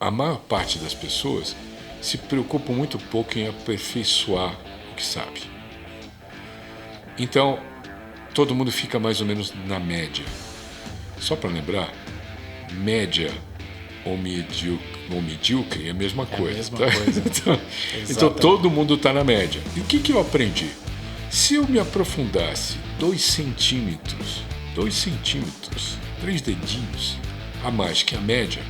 a maior parte das pessoas se preocupa muito pouco em aperfeiçoar o que sabe. Então, todo mundo fica mais ou menos na média. Só para lembrar, média ou medíocre é a mesma coisa. Mesma tá? coisa. Então todo mundo está na média. E o que eu aprendi? Se eu me aprofundasse 2 centímetros, 3 dedinhos a mais que a média,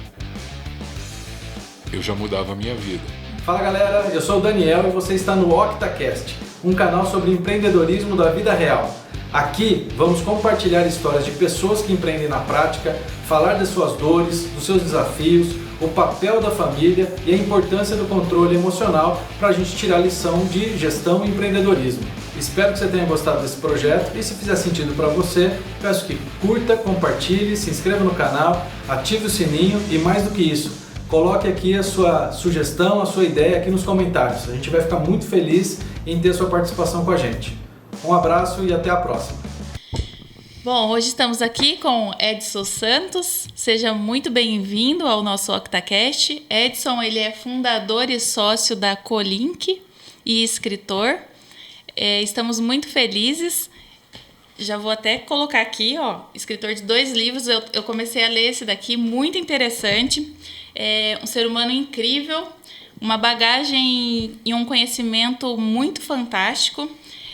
eu já mudava a minha vida. Fala galera, eu sou o Daniel e você está no OctaCast, um canal sobre empreendedorismo da vida real. Aqui vamos compartilhar histórias de pessoas que empreendem na prática, falar das suas dores, dos seus desafios, o papel da família e a importância do controle emocional para a gente tirar a lição de gestão e empreendedorismo. Espero que você tenha gostado desse projeto e se fizer sentido para você, peço que curta, compartilhe, se inscreva no canal, ative o sininho e mais do que isso, coloque aqui a sua sugestão, a sua ideia aqui nos comentários. A gente vai ficar muito feliz em ter a sua participação com a gente. Um abraço e até a próxima. Bom, hoje estamos aqui com Edson Santos. Seja muito bem-vindo ao nosso OctaCast. Edson, ele é fundador e sócio da Colink e escritor. Estamos muito felizes. Já vou até colocar aqui, escritor de 2 livros. Eu comecei a ler esse daqui, muito interessante. É um ser humano incrível, uma bagagem e um conhecimento muito fantástico.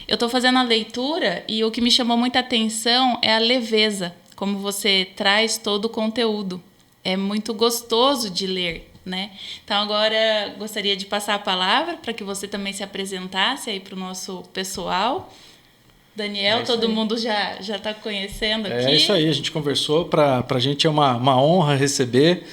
Eu estou fazendo a leitura e o que me chamou muita atenção é a leveza, como você traz todo o conteúdo. É muito gostoso de ler, né? Então agora gostaria de passar a palavra para que você também se apresentasse aí para o nosso pessoal. Daniel, todo mundo já está conhecendo aqui. É isso aí, a gente conversou, para a gente é uma honra receber.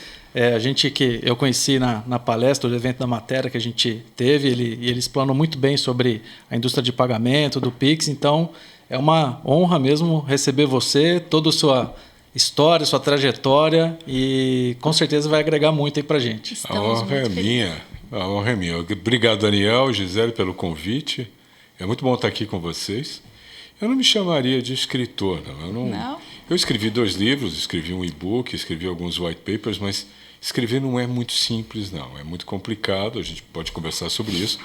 A gente que eu conheci na palestra do evento da matéria que a gente teve, ele explanou muito bem sobre a indústria de pagamento, do Pix, então é uma honra mesmo receber você, toda a sua história, sua trajetória e com certeza vai agregar muito aí para a gente. A honra é minha. Obrigado, Daniel, Gisele, pelo convite. É muito bom estar aqui com vocês. Eu não me chamaria de escritor, não. Eu escrevi 2 livros, escrevi um e-book, escrevi alguns white papers, mas escrever não é muito simples, não. É muito complicado, a gente pode conversar sobre isso.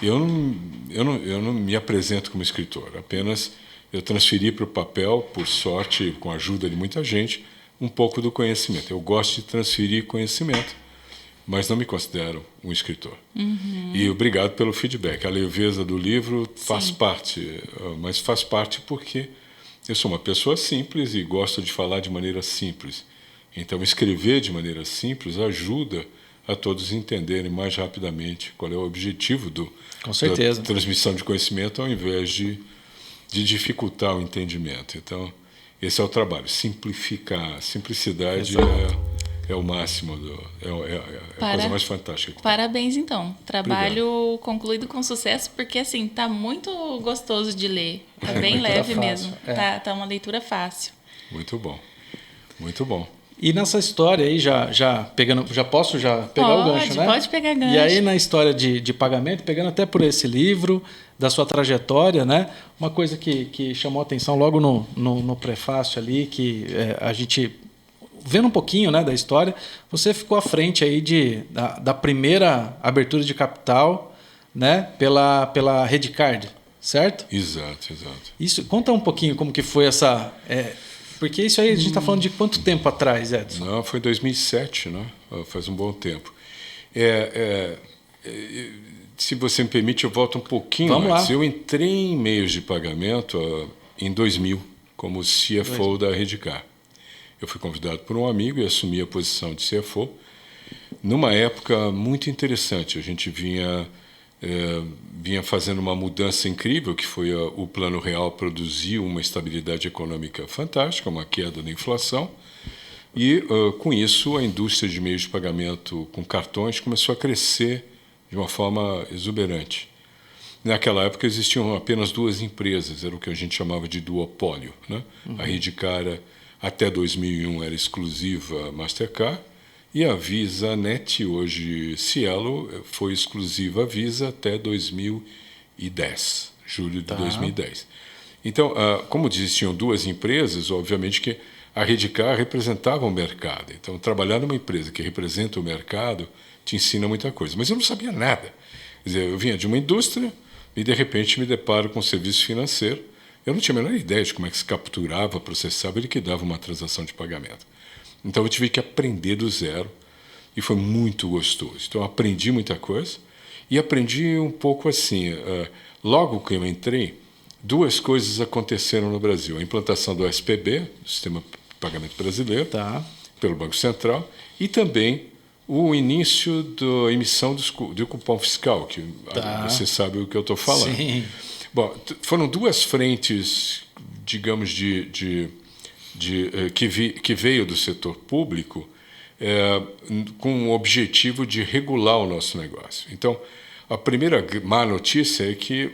Eu não me apresento como escritor, apenas eu transferi para o papel, por sorte, com a ajuda de muita gente, um pouco do conhecimento. Eu gosto de transferir conhecimento, mas não me considero um escritor. Uhum. E obrigado pelo feedback. A leveza do livro faz parte, mas faz parte porque eu sou uma pessoa simples e gosto de falar de maneira simples. Então, escrever de maneira simples ajuda a todos entenderem mais rapidamente qual é o objetivo da transmissão de conhecimento, ao invés de dificultar o entendimento. Então, esse é o trabalho, simplificar. Simplicidade é o máximo, a coisa mais fantástica. Parabéns, então. Trabalho concluído com sucesso, porque assim, tá muito gostoso de ler. Tá bem leve mesmo. Tá uma leitura fácil. Muito bom. Muito bom. E nessa história aí, posso pegar o gancho, né? Pode pegar gancho. E aí na história de pagamento, pegando até por esse livro, da sua trajetória, né? Uma coisa que chamou a atenção logo no prefácio ali, que a gente, vendo um pouquinho, né, da história, você ficou à frente aí da primeira abertura de capital, né, pela Redcard, certo? Exato. Isso, conta um pouquinho como que foi essa... Porque isso aí a gente está falando de quanto tempo atrás, Edson? Não, foi 2007, né? Faz um bom tempo. Se você me permite, eu volto um pouquinho Vamos antes. lá. Eu entrei em meios de pagamento em 2000, como CFO da Redcard. Eu fui convidado por um amigo e assumi a posição de CFO. Numa época muito interessante, a gente vinha fazendo uma mudança incrível, que foi o Plano Real produziu uma estabilidade econômica fantástica, uma queda da inflação, e com isso a indústria de meios de pagamento com cartões começou a crescer de uma forma exuberante. Naquela época existiam apenas 2 empresas, era o que a gente chamava de duopólio, né? Uhum. A Redcard até 2001 era exclusiva Mastercard, e a VisaNet, hoje Cielo, foi exclusiva Visa até 2010, julho de 2010. Então, como existiam 2 empresas, obviamente que a Reddicar representava o mercado. Então, trabalhar numa empresa que representa o mercado te ensina muita coisa. Mas eu não sabia nada. Quer dizer, eu vinha de uma indústria e, de repente, me deparo com um serviço financeiro. Eu não tinha a menor ideia de como é que se capturava, processava e liquidava uma transação de pagamento. Então, eu tive que aprender do zero e foi muito gostoso. Então, eu aprendi muita coisa e aprendi um pouco assim. Logo que eu entrei, duas coisas aconteceram no Brasil. A implantação do SPB, do Sistema de Pagamento Brasileiro, pelo Banco Central, e também o início da emissão do cupom fiscal, que você sabe o que eu estou falando. Sim. Bom, foram duas frentes, digamos, que veio do setor público com o objetivo de regular o nosso negócio. Então, a primeira má notícia é que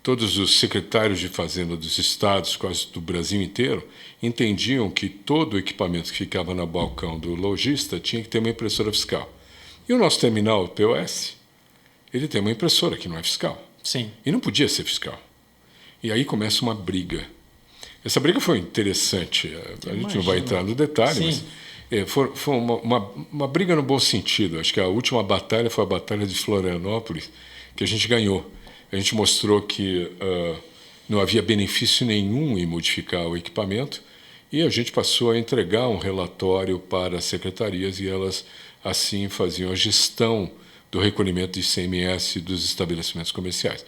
todos os secretários de Fazenda dos estados, quase do Brasil inteiro, entendiam que todo o equipamento que ficava no balcão do lojista tinha que ter uma impressora fiscal. E o nosso terminal POS, ele tem uma impressora que não é fiscal. Sim. E não podia ser fiscal. E aí começa uma briga. Essa briga foi interessante. A gente não vai entrar no detalhe, Sim. mas foi uma briga no bom sentido. Acho que a última batalha foi a Batalha de Florianópolis, que a gente ganhou. A gente mostrou que não havia benefício nenhum em modificar o equipamento e a gente passou a entregar um relatório para as secretarias e elas, assim, faziam a gestão do recolhimento de ICMS dos estabelecimentos comerciais.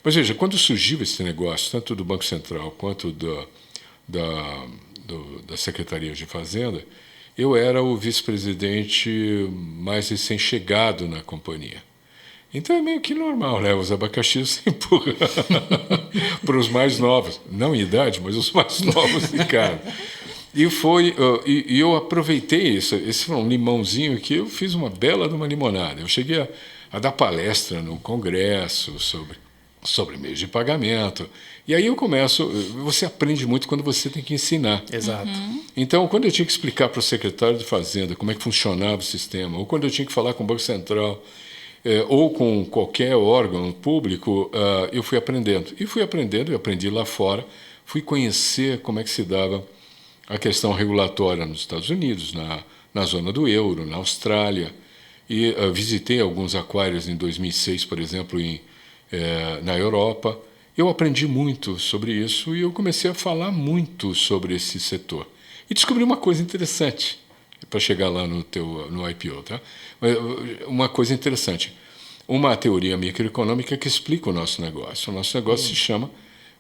Mas veja, quando surgiu esse negócio, tanto do Banco Central quanto da Secretaria de Fazenda, eu era o vice-presidente mais recém-chegado na companhia. Então é meio que normal, né? Os abacaxis se empurram para os mais novos. Não em idade, mas os mais novos de cara. E eu aproveitei isso. Esse foi um limãozinho que eu fiz uma bela de uma limonada. Eu cheguei a dar palestra no Congresso sobre meios de pagamento. E aí você aprende muito quando você tem que ensinar. Exato. Então, quando eu tinha que explicar para o secretário de Fazenda como é que funcionava o sistema, ou quando eu tinha que falar com o Banco Central, ou com qualquer órgão público, eu fui aprendendo. E fui aprendendo, eu aprendi lá fora, fui conhecer como é que se dava a questão regulatória nos Estados Unidos, na zona do euro, na Austrália. E visitei alguns aquários em 2006, por exemplo, na Europa. Eu aprendi muito sobre isso e eu comecei a falar muito sobre esse setor. E descobri uma coisa interessante, para chegar lá no IPO, tá? Uma coisa interessante, uma teoria microeconômica que explica o nosso negócio. O nosso negócio se chama,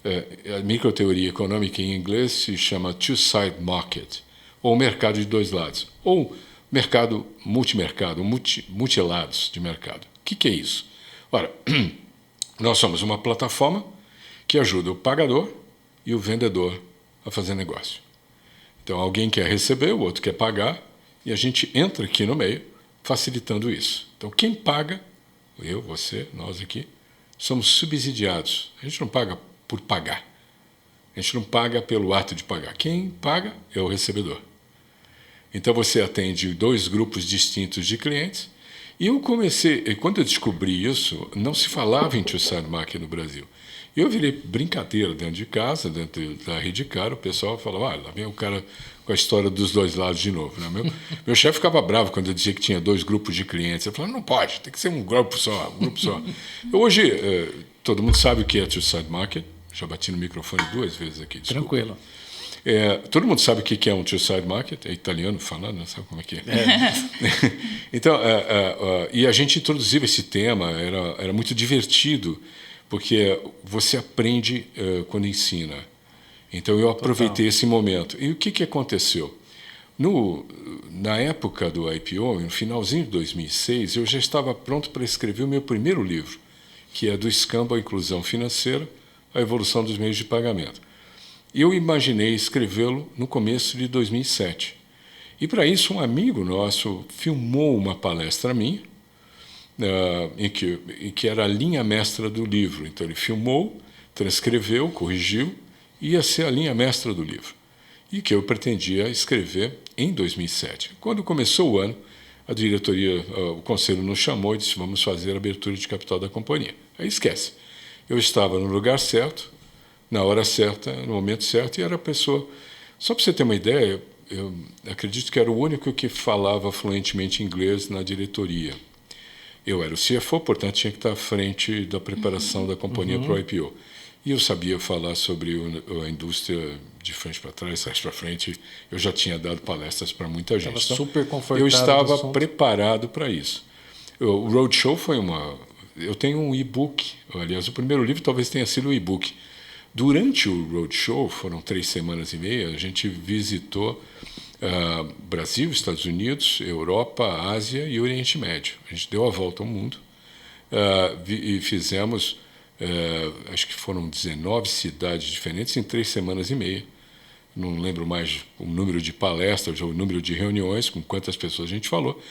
a microteoria econômica em inglês se chama two-side market, ou mercado de dois lados, ou mercado multimercado, multilados de mercado. O que é isso? Ora, nós somos uma plataforma que ajuda o pagador e o vendedor a fazer negócio. Então, alguém quer receber, o outro quer pagar, e a gente entra aqui no meio, facilitando isso. Então, quem paga, eu, você, nós aqui, somos subsidiados. A gente não paga por pagar. A gente não paga pelo ato de pagar. Quem paga é o recebedor. Então, você atende dois grupos distintos de clientes. E quando eu descobri isso, não se falava em two-side market no Brasil. Eu virei brincadeira dentro de casa, dentro da Reddicar, o pessoal falava, lá vem o cara com a história dos dois lados de novo. Né? Meu chefe ficava bravo quando eu dizia que tinha dois grupos de clientes. Eu falava, não pode, tem que ser um grupo só. Hoje, todo mundo sabe o que é two-side market. Já bati no microfone 2 vezes aqui, desculpa. Tranquilo. Todo mundo sabe o que é um two-side market, é italiano falando, não sabe como é que é. Então, e a gente introduziu esse tema, era muito divertido, porque você aprende quando ensina. Então, eu aproveitei esse momento. E o que aconteceu? Na época do IPO, no finalzinho de 2006, eu já estava pronto para escrever o meu primeiro livro, que é Do Escambo à Inclusão Financeira, a Evolução dos Meios de Pagamento. Eu imaginei escrevê-lo no começo de 2007. E, para isso, um amigo nosso filmou uma palestra minha, em que era a linha mestra do livro. Então, ele filmou, transcreveu, corrigiu, e ia ser a linha mestra do livro. E que eu pretendia escrever em 2007. Quando começou o ano, a diretoria, o conselho nos chamou e disse, vamos fazer a abertura de capital da companhia. Aí esquece. Eu estava no lugar certo, na hora certa, no momento certo, e era a pessoa Só para você ter uma ideia, eu acredito que era o único que falava fluentemente inglês na diretoria. Eu era o CFO, portanto, tinha que estar à frente da preparação da companhia para o IPO. E eu sabia falar sobre a indústria de frente para trás, trás para frente. Eu já tinha dado palestras para muita gente. Estava super confortável. Eu estava preparado para isso. O Roadshow foi uma... Eu tenho um e-book. Aliás, o primeiro livro talvez tenha sido o e-book. Durante o Roadshow, foram 3 semanas e meia, a gente visitou Brasil, Estados Unidos, Europa, Ásia e Oriente Médio. A gente deu a volta ao mundo e fizemos... acho que foram 19 cidades diferentes em 3 semanas e meia. Não lembro mais o número de palestras ou o número de reuniões, com quantas pessoas a gente falou.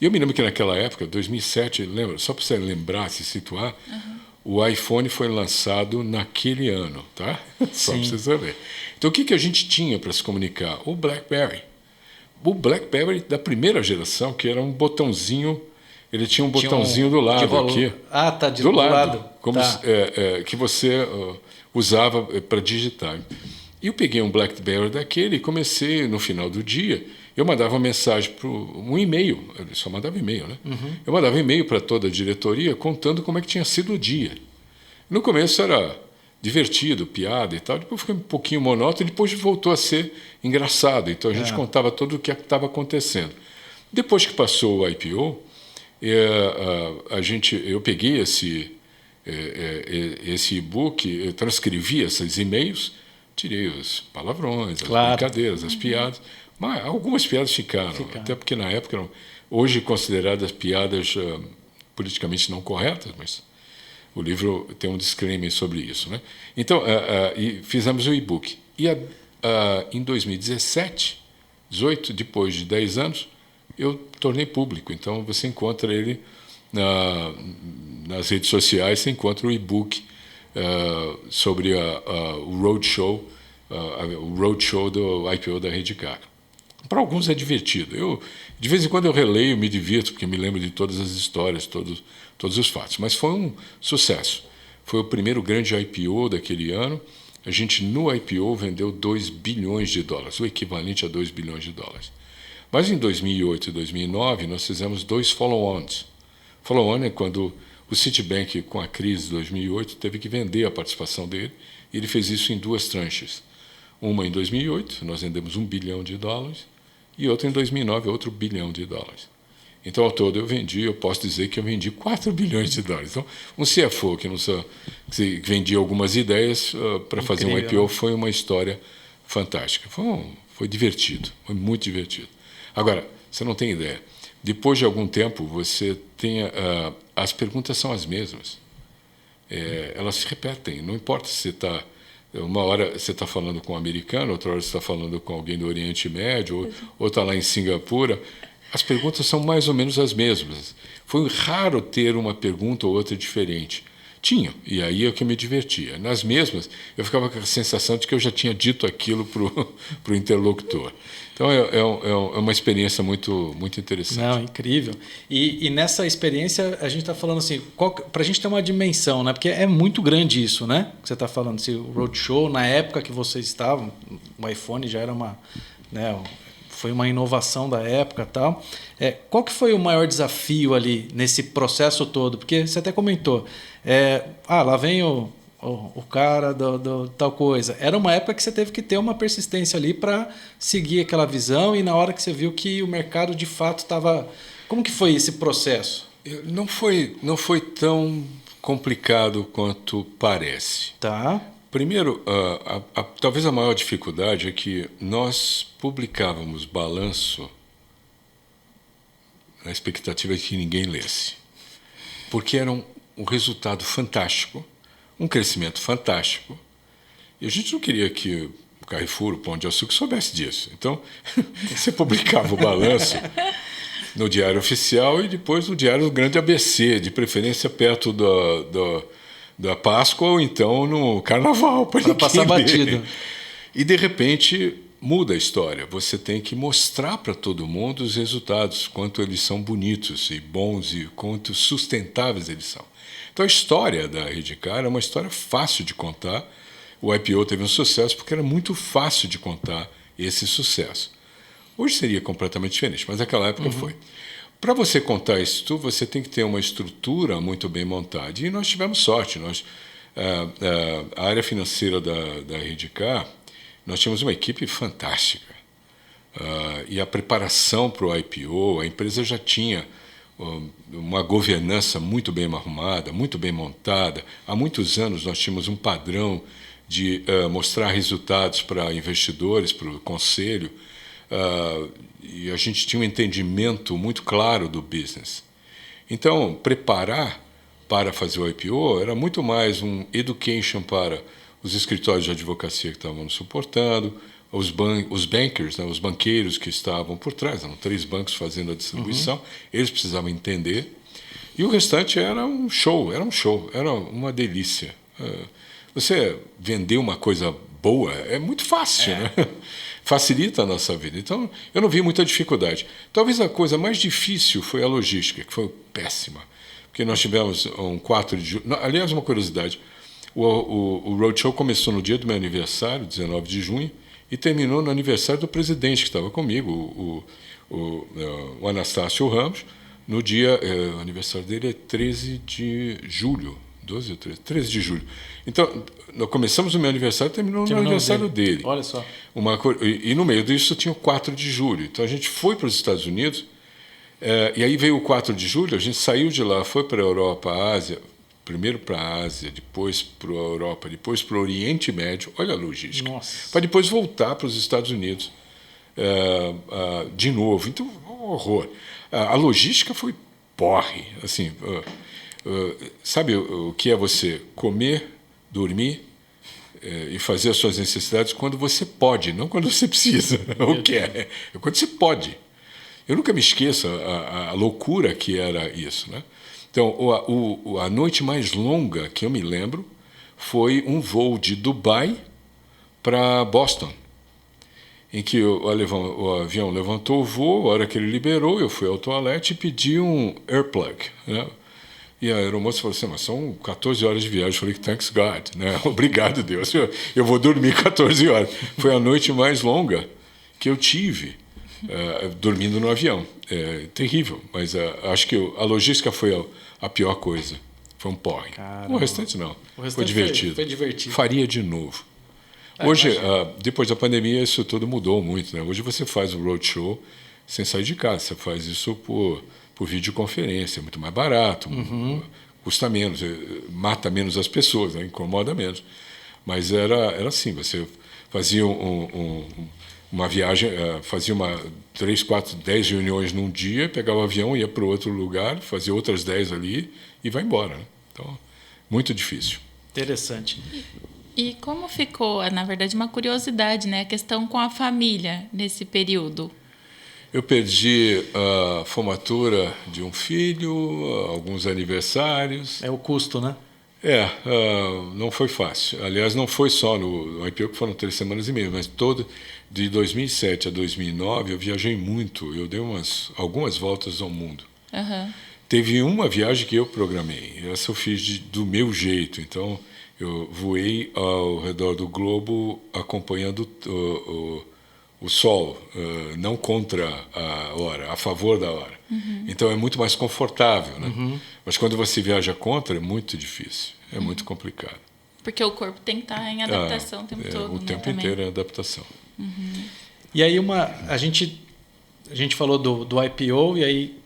E eu me lembro que naquela época, 2007, lembra, só para você lembrar, se situar, o iPhone foi lançado naquele ano, tá? Só para você saber. Então o que a gente tinha para se comunicar? O BlackBerry. O BlackBerry da primeira geração, que era um botãozinho... Ele tinha um botãozinho do lado aqui. Ah, tá, do lado. Como que você usava para digitar. E eu peguei um BlackBerry daquele e comecei, no final do dia, eu mandava uma mensagem, um e-mail, eu só mandava e-mail, né? Eu mandava e-mail para toda a diretoria contando como é que tinha sido o dia. No começo era divertido, piada e tal, depois foi um pouquinho monótono e depois voltou a ser engraçado. Então a gente contava tudo o que estava acontecendo. Depois que passou o IPO, eu peguei esse e-book, eu transcrevi esses e-mails, tirei os palavrões, as brincadeiras, as piadas, mas algumas piadas ficaram, até porque na época eram hoje consideradas piadas politicamente não corretas, mas o livro tem um disclaimer sobre isso, né? Então, e fizemos o e-book. E em 2017, 18, depois de 10 anos, eu tornei público. Então, você encontra ele nas redes sociais, você encontra o e-book sobre o Roadshow, o Roadshow do IPO da Reddicar. Para alguns é divertido. De vez em quando eu releio, me divirto, porque me lembro de todas as histórias, todos os fatos. Mas foi um sucesso. Foi o primeiro grande IPO daquele ano. A gente, no IPO, vendeu 2 bilhões de dólares, o equivalente a 2 bilhões de dólares. Mas em 2008 e 2009, nós fizemos 2 follow-ons. Follow-on é quando o Citibank, com a crise de 2008, teve que vender a participação dele, e ele fez isso em 2 tranches. Uma em 2008, nós vendemos 1 bilhão de dólares, e outra em 2009, outro bilhão de dólares. Então, ao todo, eu posso dizer que eu vendi 4 bilhões de dólares. Então, um CFO que vendia algumas ideias para fazer um IPO, né? Foi uma história fantástica. Foi divertido, foi muito divertido. Agora, você não tem ideia. Depois de algum tempo, você tem as perguntas são as mesmas. Elas se repetem. Não importa se você está... Uma hora você está falando com um americano, outra hora você está falando com alguém do Oriente Médio, ou está lá em Singapura. As perguntas são mais ou menos as mesmas. Foi raro ter uma pergunta ou outra diferente. Tinha, e aí é que eu me divertia. Nas mesmas, eu ficava com a sensação de que eu já tinha dito aquilo para o interlocutor. Então, é uma experiência muito, muito interessante. Não, incrível. E nessa experiência, a gente está falando assim, para a gente ter uma dimensão, né? Porque é muito grande isso, né? Que você está falando, assim, o Roadshow, na época que vocês estavam, o iPhone já era uma... Né, foi uma inovação da época e tal. Qual que foi o maior desafio ali nesse processo todo? Porque você até comentou, lá vem o cara do tal coisa. Era uma época que você teve que ter uma persistência ali para seguir aquela visão, e na hora que você viu que o mercado de fato estava... Como que foi esse processo? Não foi tão complicado quanto parece. Tá. Primeiro, talvez a maior dificuldade é que nós publicávamos balanço na expectativa de que ninguém lesse. Porque era um resultado fantástico, um crescimento fantástico, e a gente não queria que o Carrefour, o Pão de Açúcar, soubesse disso. Então, você publicava o balanço no Diário Oficial e depois no Diário do Grande ABC, de preferência perto da Páscoa ou então no Carnaval, para passar batido. E, de repente, muda a história. Você tem que mostrar para todo mundo os resultados, quanto eles são bonitos e bons e quanto sustentáveis eles são. Então, a história da Reddicar é uma história fácil de contar. O IPO teve um sucesso porque era muito fácil de contar esse sucesso. Hoje seria completamente diferente, mas naquela época foi. Para você contar isso tudo, você tem que ter uma estrutura muito bem montada. E nós tivemos sorte. A área financeira da Redcar, nós tínhamos uma equipe fantástica. E a preparação para o IPO, a empresa já tinha uma governança muito bem arrumada, muito bem montada. Há muitos anos nós tínhamos um padrão de mostrar resultados para investidores, para o conselho, e a gente tinha um entendimento muito claro do business. Então, preparar para fazer o IPO era muito mais um education para os escritórios de advocacia que estavam nos suportando, os bankers, né, os banqueiros que estavam por trás, eram 3 bancos fazendo a distribuição, eles precisavam entender, e o restante era um show, era uma delícia. Você vender uma coisa boa é muito fácil, né? Facilita a nossa vida. Então, eu não vi muita dificuldade. Talvez a coisa mais difícil foi a logística, que foi péssima, porque nós tivemos um 4 de julho. Aliás, uma curiosidade, o Roadshow começou no dia do meu aniversário, 19 de junho, e terminou no aniversário do presidente que estava comigo, o Anastácio Ramos. No dia, o aniversário dele é 13 de julho, 12 ou 13 de julho. Então, nós começamos o meu aniversário e terminou no aniversário dele. Olha só. E no meio disso tinha o 4 de julho. Então, a gente foi para os Estados Unidos, e aí veio o 4 de julho, a gente saiu de lá, foi para a Europa, a Ásia, primeiro para a Ásia, depois para a Europa, depois para o Oriente Médio, olha a logística, para depois voltar para os Estados Unidos de novo. Então, horror. A logística foi porre. Assim, sabe o que é você comer, dormir e fazer as suas necessidades quando você pode, não quando você precisa, ou quer. É quando você pode. Eu nunca me esqueço a loucura que era isso, né? Então, a noite mais longa que eu me lembro foi um voo de Dubai para Boston, em que o avião levantou o voo, a hora que ele liberou, eu fui ao toalete e pedi um earplug, né? E a aeromoça falou assim, mas são 14 horas de viagem. Eu falei, thanks God, né? Obrigado, Deus, eu vou dormir 14 horas. Foi a noite mais longa que eu tive dormindo no avião. Terrível, mas acho que a logística foi a pior coisa. Foi um porre. Caramba. O restante não. Foi divertido. Foi divertido. Faria de novo. Hoje, depois da pandemia, isso tudo mudou muito, né? Hoje você faz o roadshow sem sair de casa. Você faz isso por videoconferência, é muito mais barato, custa menos, mata menos as pessoas, né? Incomoda menos. Mas era assim, você fazia uma viagem, fazia 3, 4, 10 reuniões num dia, pegava o avião, ia para outro lugar, fazia outras 10 ali e vai embora, né? Então, muito difícil. Interessante. E como ficou, na verdade, uma curiosidade, né? A questão com a família nesse período? Eu perdi a formatura de um filho, alguns aniversários. É o custo, né? Não foi fácil. Aliás, não foi só no IPO, que foram 3 semanas e meia, mas de 2007 a 2009 eu viajei muito. Eu dei algumas voltas ao mundo. Teve uma viagem que eu programei. Essa eu fiz do meu jeito. Então, eu voei ao redor do globo acompanhando o sol, não contra a hora, a favor da hora. Então é muito mais confortável, né? Mas quando você viaja contra é muito difícil, é muito complicado. Porque o corpo tem que estar em adaptação o tempo todo. O tempo inteiro é adaptação. E aí a gente falou do IPO e aí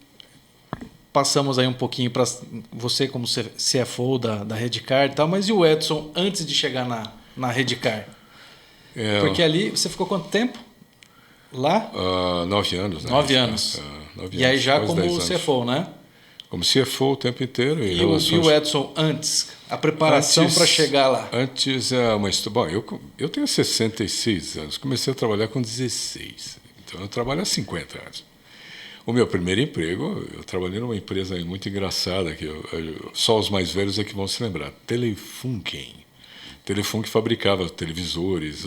passamos aí um pouquinho para você como CFO da Redcar e tal, mas e o Edson antes de chegar na Redcar? Porque ali você ficou quanto tempo? Lá? 9 anos. Né? 9 anos. 9 e aí já como CFO, né? Como CFO o tempo inteiro. E o Edson antes? A preparação para chegar lá? Antes uma história. Bom, eu tenho 66 anos. Comecei a trabalhar com 16. Então eu trabalho há 50 anos. O meu primeiro emprego, eu trabalhei numa empresa muito engraçada, que só os mais velhos é que vão se lembrar. Telefunken. Telefunken fabricava televisores,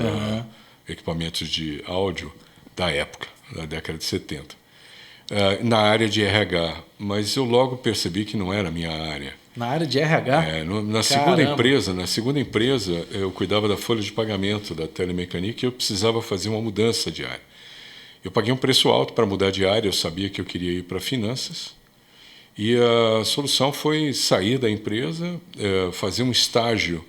equipamentos de áudio da época, da década de 70. na área de RH, mas eu logo percebi que não era a minha área. Na área de RH? Na segunda empresa, eu cuidava da folha de pagamento da Telemecânica e eu precisava fazer uma mudança de área. Eu paguei um preço alto para mudar de área, eu sabia que eu queria ir para finanças, e a solução foi sair da empresa, fazer um estágio.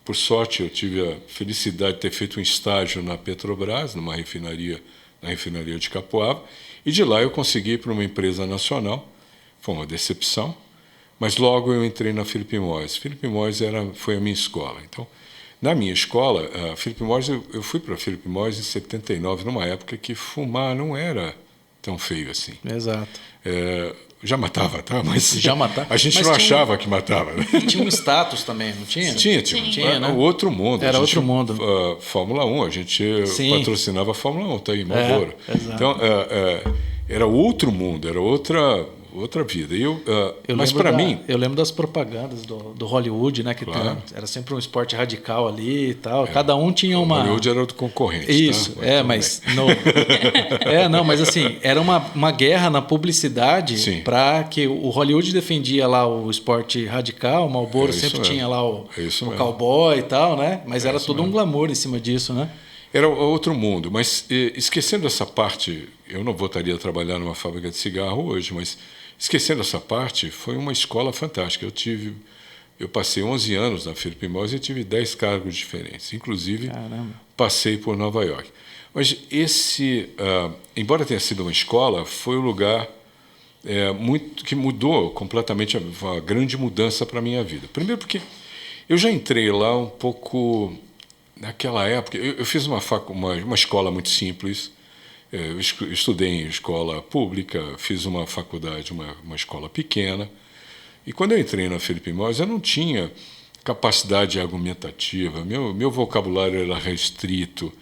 Por sorte, eu tive a felicidade de ter feito um estágio na Petrobras, na refinaria de Capoava, e de lá eu consegui ir para uma empresa nacional. Foi uma decepção, mas logo eu entrei na Philip Morris. Philip Morris foi a minha escola. Então, na minha escola, a Philip Morris, eu fui para a Philip Morris em 79, numa época que fumar não era tão feio assim. Exato. Já matava, tá? Mas já matava. A gente não achava que matava. Né? Tinha um status também, não tinha? Tinha, né? Outro mundo. Era outro mundo. Fórmula 1, a gente patrocinava a Fórmula 1, tá aí, Marlboro. Então, era outro mundo, era outra vida. Mas para mim... Eu lembro das propagandas do Hollywood, né? Que era sempre um esporte radical ali e tal. Cada um tinha uma... O Hollywood era do concorrente. Isso, tá? mas... mas assim, era uma guerra na publicidade para que o Hollywood defendia lá o esporte radical, o Marlboro sempre tinha lá o cowboy e tal, né? Mas era todo um glamour em cima disso, né? Era outro mundo, mas esquecendo essa parte, eu não voltaria a trabalhar numa fábrica de cigarro hoje, mas esquecendo essa parte, foi uma escola fantástica. Eu passei 11 anos na Philip Morris e tive 10 cargos diferentes, inclusive passei por Nova York. Mas embora tenha sido uma escola, foi um lugar que mudou completamente, uma grande mudança para a minha vida. Primeiro porque eu já entrei lá um pouco... Naquela época, eu fiz uma escola muito simples. Eu estudei em escola pública, fiz uma faculdade, uma escola pequena. E quando eu entrei na Philip Morris, eu não tinha capacidade argumentativa, meu vocabulário era restrito.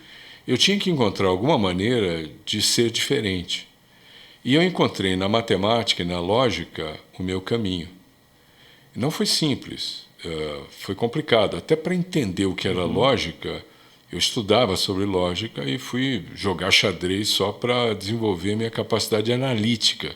Eu tinha que encontrar alguma maneira de ser diferente. E eu encontrei na matemática e na lógica o meu caminho. Não foi simples. Foi complicado. Até para entender o que era lógica, eu estudava sobre lógica e fui jogar xadrez só para desenvolver minha capacidade analítica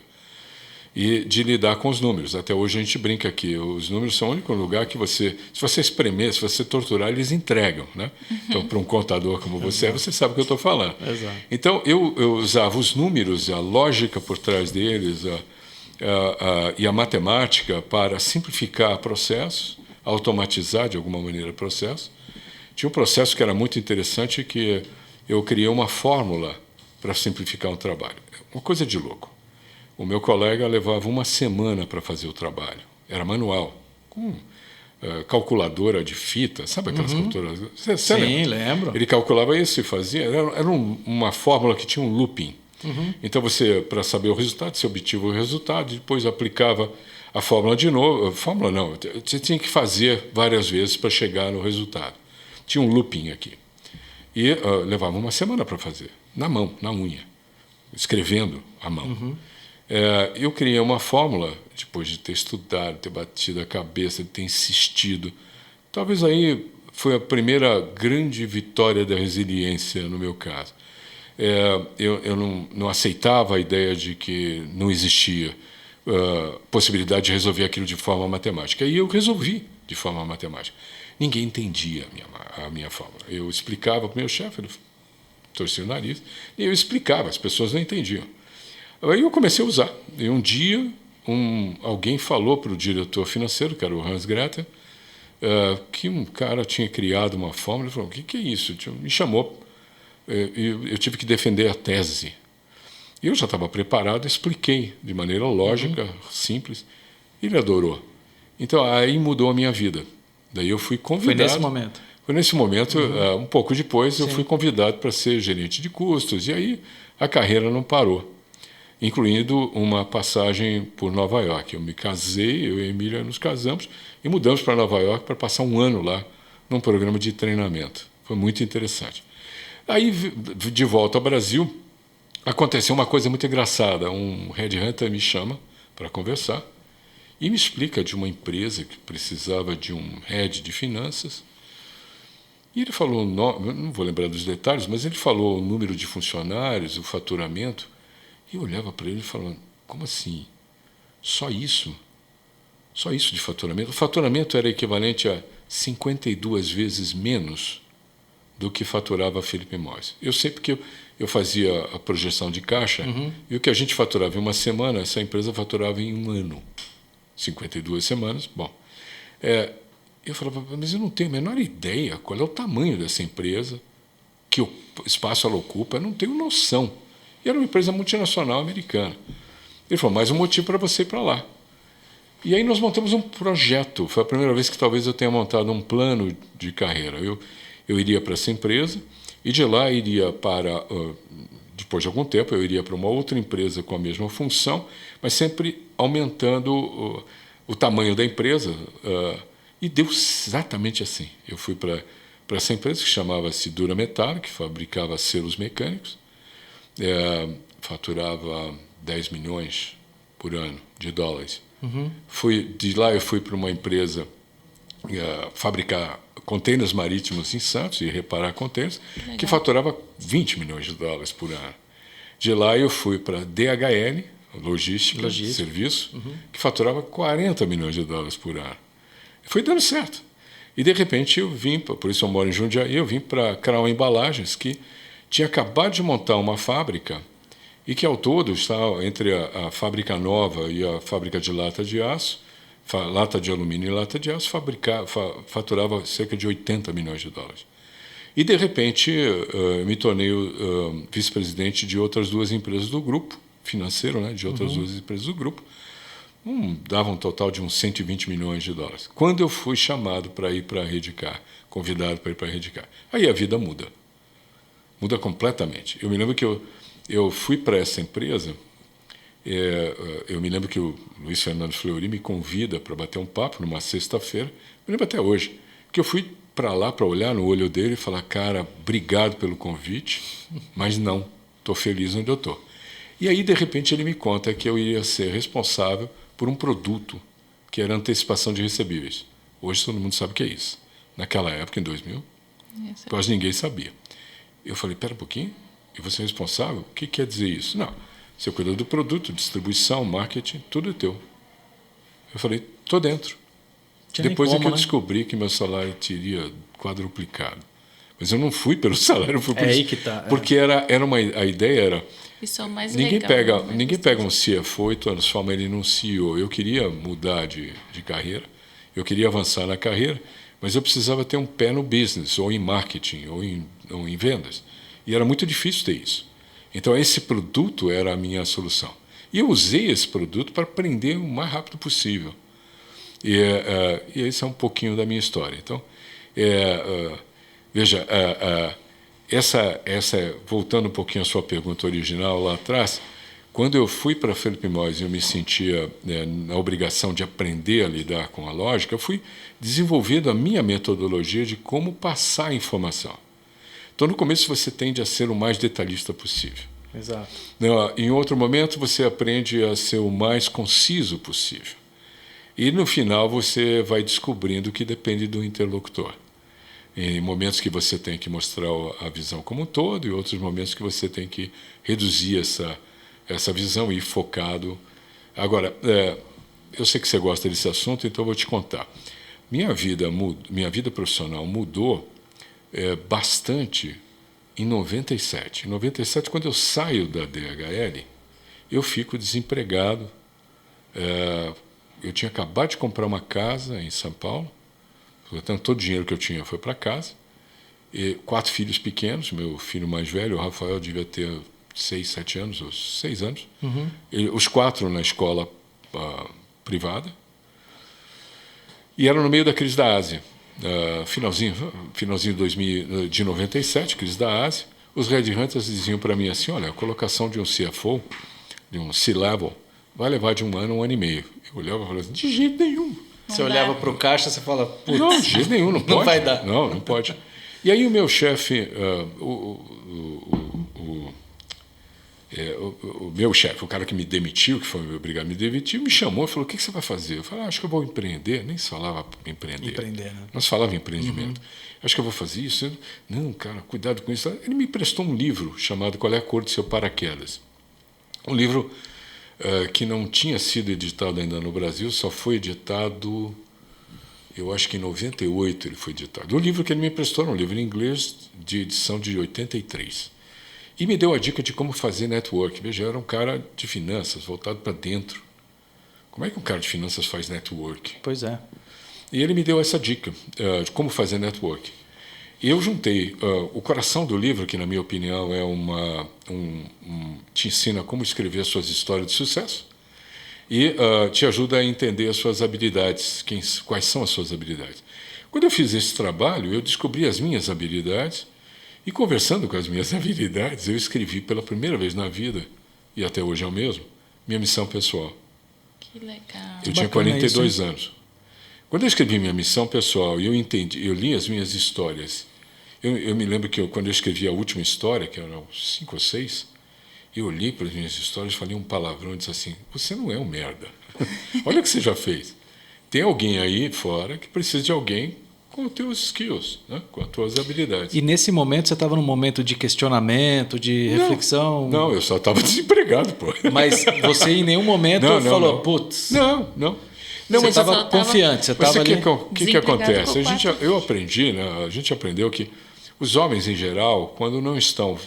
e de lidar com os números. Até hoje a gente brinca que os números são o único lugar que se você espremer, se você torturar, eles entregam. Né? Então, para um contador como você sabe o que eu estou falando. Exato. Então, eu usava os números, a lógica por trás deles e a matemática para simplificar processos, automatizar de alguma maneira o processo. Tinha um processo que era muito interessante, que eu criei uma fórmula para simplificar um trabalho. Uma coisa de louco. O meu colega levava uma semana para fazer o trabalho. Era manual, com calculadora de fita, sabe aquelas calculadoras? Você lembra? Lembro. Ele calculava isso e fazia. Era uma fórmula que tinha um looping. Então, para saber o resultado, você obtinha o resultado, depois aplicava a fórmula de novo. Fórmula não, você tinha que fazer várias vezes para chegar no resultado. Tinha um looping aqui. E levava uma semana para fazer, na mão, na unha, escrevendo à mão. Eu criei uma fórmula, depois de ter estudado, ter batido a cabeça, de ter insistido. Talvez aí foi a primeira grande vitória da resiliência no meu caso. Eu não aceitava a ideia de que não existia possibilidade de resolver aquilo de forma matemática. E eu resolvi de forma matemática. Ninguém entendia a minha fórmula. Eu explicava para o meu chefe, ele torcia o nariz, e eu explicava, as pessoas não entendiam. Aí eu comecei a usar. E um dia, alguém falou para o diretor financeiro, que era o Hans Greter, que um cara tinha criado uma fórmula. Ele falou: o que é isso? Me chamou. Eu tive que defender a tese. Eu já estava preparado, expliquei de maneira lógica, simples. Ele adorou. Então, aí mudou a minha vida. Daí eu fui convidado... Foi nesse momento? Foi nesse momento, um pouco depois, eu fui convidado para ser gerente de custos. E aí a carreira não parou, incluindo uma passagem por Nova York. Eu me casei, eu e a Emília nos casamos e mudamos para Nova York para passar um ano lá num programa de treinamento. Foi muito interessante. Aí, de volta ao Brasil, aconteceu uma coisa muito engraçada. Um headhunter me chama para conversar e me explica de uma empresa que precisava de um head de finanças. E ele falou, não vou lembrar dos detalhes, mas ele falou o número de funcionários, o faturamento, E eu olhava para ele e falava, como assim? Só isso? Só isso de faturamento? O faturamento era equivalente a 52 vezes menos do que faturava a Philip Morris. Eu sei porque eu fazia a projeção de caixa, e o que a gente faturava em uma semana, essa empresa faturava em um ano. 52 semanas, bom. Eu falava, mas eu não tenho a menor ideia qual é o tamanho dessa empresa, que o espaço ela ocupa, eu não tenho noção. E era uma empresa multinacional americana. Ele falou, mais um motivo para você ir para lá. E aí nós montamos um projeto. Foi a primeira vez que talvez eu tenha montado um plano de carreira. Eu iria para essa empresa e de lá iria para, depois de algum tempo, eu iria para uma outra empresa com a mesma função, mas sempre aumentando o tamanho da empresa. E deu exatamente assim. Eu fui para essa empresa que chamava-se Dura Metal, que fabricava selos mecânicos, faturava 10 milhões por ano de dólares. De lá eu fui para uma empresa fabricar contêineres marítimos em Santos e reparar contêineres, que faturava 20 milhões de dólares por ano. De lá eu fui para a DHL, logística. Serviço, que faturava 40 milhões de dólares por ano. Foi dando certo. E, de repente, eu vim, por isso eu moro em Jundiaí, eu vim para a Crown Embalagens, que tinha acabado de montar uma fábrica e que, ao todo, está entre a fábrica nova e a fábrica de lata de aço, lata de alumínio e lata de aço, faturava cerca de 80 milhões de dólares. E, de repente, me tornei vice-presidente de outras duas empresas do grupo, financeiro, né, de outras duas empresas do grupo, dava um total de uns 120 milhões de dólares. Quando eu fui chamado para ir para a Redcar, convidado para ir para a Redcar, aí a vida muda. Muda completamente. Eu me lembro que eu fui para essa empresa, eu me lembro que o Luiz Fernando Fleury me convida para bater um papo numa sexta-feira, me lembro até hoje, que eu fui para lá para olhar no olho dele e falar, cara, obrigado pelo convite, mas não, estou feliz onde eu estou. E aí, de repente, ele me conta que eu iria ser responsável por um produto que era antecipação de recebíveis. Hoje todo mundo sabe o que é isso. Naquela época, em 2000, quase ninguém sabia. Eu falei, espera um pouquinho, e você é responsável? O que quer dizer isso? Não, você cuida do produto, distribuição, marketing, tudo é teu. Eu falei, estou dentro. Depois é que eu descobri que meu salário teria quadruplicado. Mas eu não fui pelo salário, eu fui por isso. Aí que tá. Porque a ideia era... Isso é o mais ninguém legal. Ninguém pega um CFO e transforma ele num CEO. Eu queria mudar de carreira, eu queria avançar na carreira, mas eu precisava ter um pé no business, ou em marketing, ou em vendas. E era muito difícil ter isso. Então, esse produto era a minha solução. E eu usei esse produto para aprender o mais rápido possível. E esse é um pouquinho da minha história. Então, veja, voltando um pouquinho à sua pergunta original lá atrás, quando eu fui para a Philip Morris e eu me sentia na obrigação de aprender a lidar com a lógica, eu fui desenvolvendo a minha metodologia de como passar a informação. Então, no começo, você tende a ser o mais detalhista possível. Exato. Em outro momento, você aprende a ser o mais conciso possível. E, no final, você vai descobrindo que depende do interlocutor. Em momentos que você tem que mostrar a visão como um todo e outros momentos que você tem que reduzir essa visão e ir focado. Agora, eu sei que você gosta desse assunto, então eu vou te contar. Minha vida profissional mudou bastante em 97. Em 97, quando eu saio da DHL, eu fico desempregado. Eu tinha acabado de comprar uma casa em São Paulo, portanto, todo o dinheiro que eu tinha foi para casa. 4 filhos pequenos, meu filho mais velho, o Rafael, devia ter 6, 7 anos, ou 6 anos. Os 4 na escola privada. E era no meio da crise da Ásia. Finalzinho de 97, crise da Ásia. Os headhunters diziam para mim assim, olha, a colocação de um CFO, de um C-level, vai levar de 1 ano a 1 ano e meio. Eu olhava e falava assim, de jeito nenhum. Você olhava para o caixa, você fala, putz, não, de jeito nenhum, não pode. Não vai dar. Não pode. E aí o meu chefe, o meu chefe, o cara que me demitiu, que foi obrigado a me demitir, me chamou e falou, o que você vai fazer? Eu falei, acho que eu vou empreender. Nem se falava empreender. Né? Nós falávamos em empreendimento. Acho que eu vou fazer isso. Não, cara, cuidado com isso. Ele me prestou um livro chamado Qual é a Cor do Seu Paraquedas? Um livro que não tinha sido editado ainda no Brasil, só foi editado, eu acho que em 98 ele foi editado. O livro que ele me emprestou era um livro em inglês de edição de 83. E me deu a dica de como fazer network. Veja, eu era um cara de finanças, voltado para dentro. Como é que um cara de finanças faz network? Pois é. E ele me deu essa dica de como fazer network. E eu juntei o coração do livro, que na minha opinião é te ensina como escrever suas histórias de sucesso e te ajuda a entender as suas habilidades, quais são as suas habilidades. Quando eu fiz esse trabalho, eu descobri as minhas habilidades e, conversando com as minhas habilidades, eu escrevi pela primeira vez na vida, e até hoje é o mesmo, minha missão pessoal. Que legal. Eu tinha 42 anos. Quando eu escrevi minha missão pessoal e eu li as minhas histórias, eu me lembro que quando eu escrevi a última história, que eram 5 ou 6, eu olhei para as minhas histórias, falei um palavrão e disse assim: você não é um merda. Olha o que você já fez. Tem alguém aí fora que precisa de alguém com os teus skills, né? Com as tuas habilidades. E nesse momento você estava num momento de questionamento, de reflexão? Não, eu só estava desempregado, pô. Mas você em nenhum momento falou, putz... Não, você estava confiante, você estava ali... O que acontece? Eu aprendi, né? A gente aprendeu que os homens, em geral, quando não estão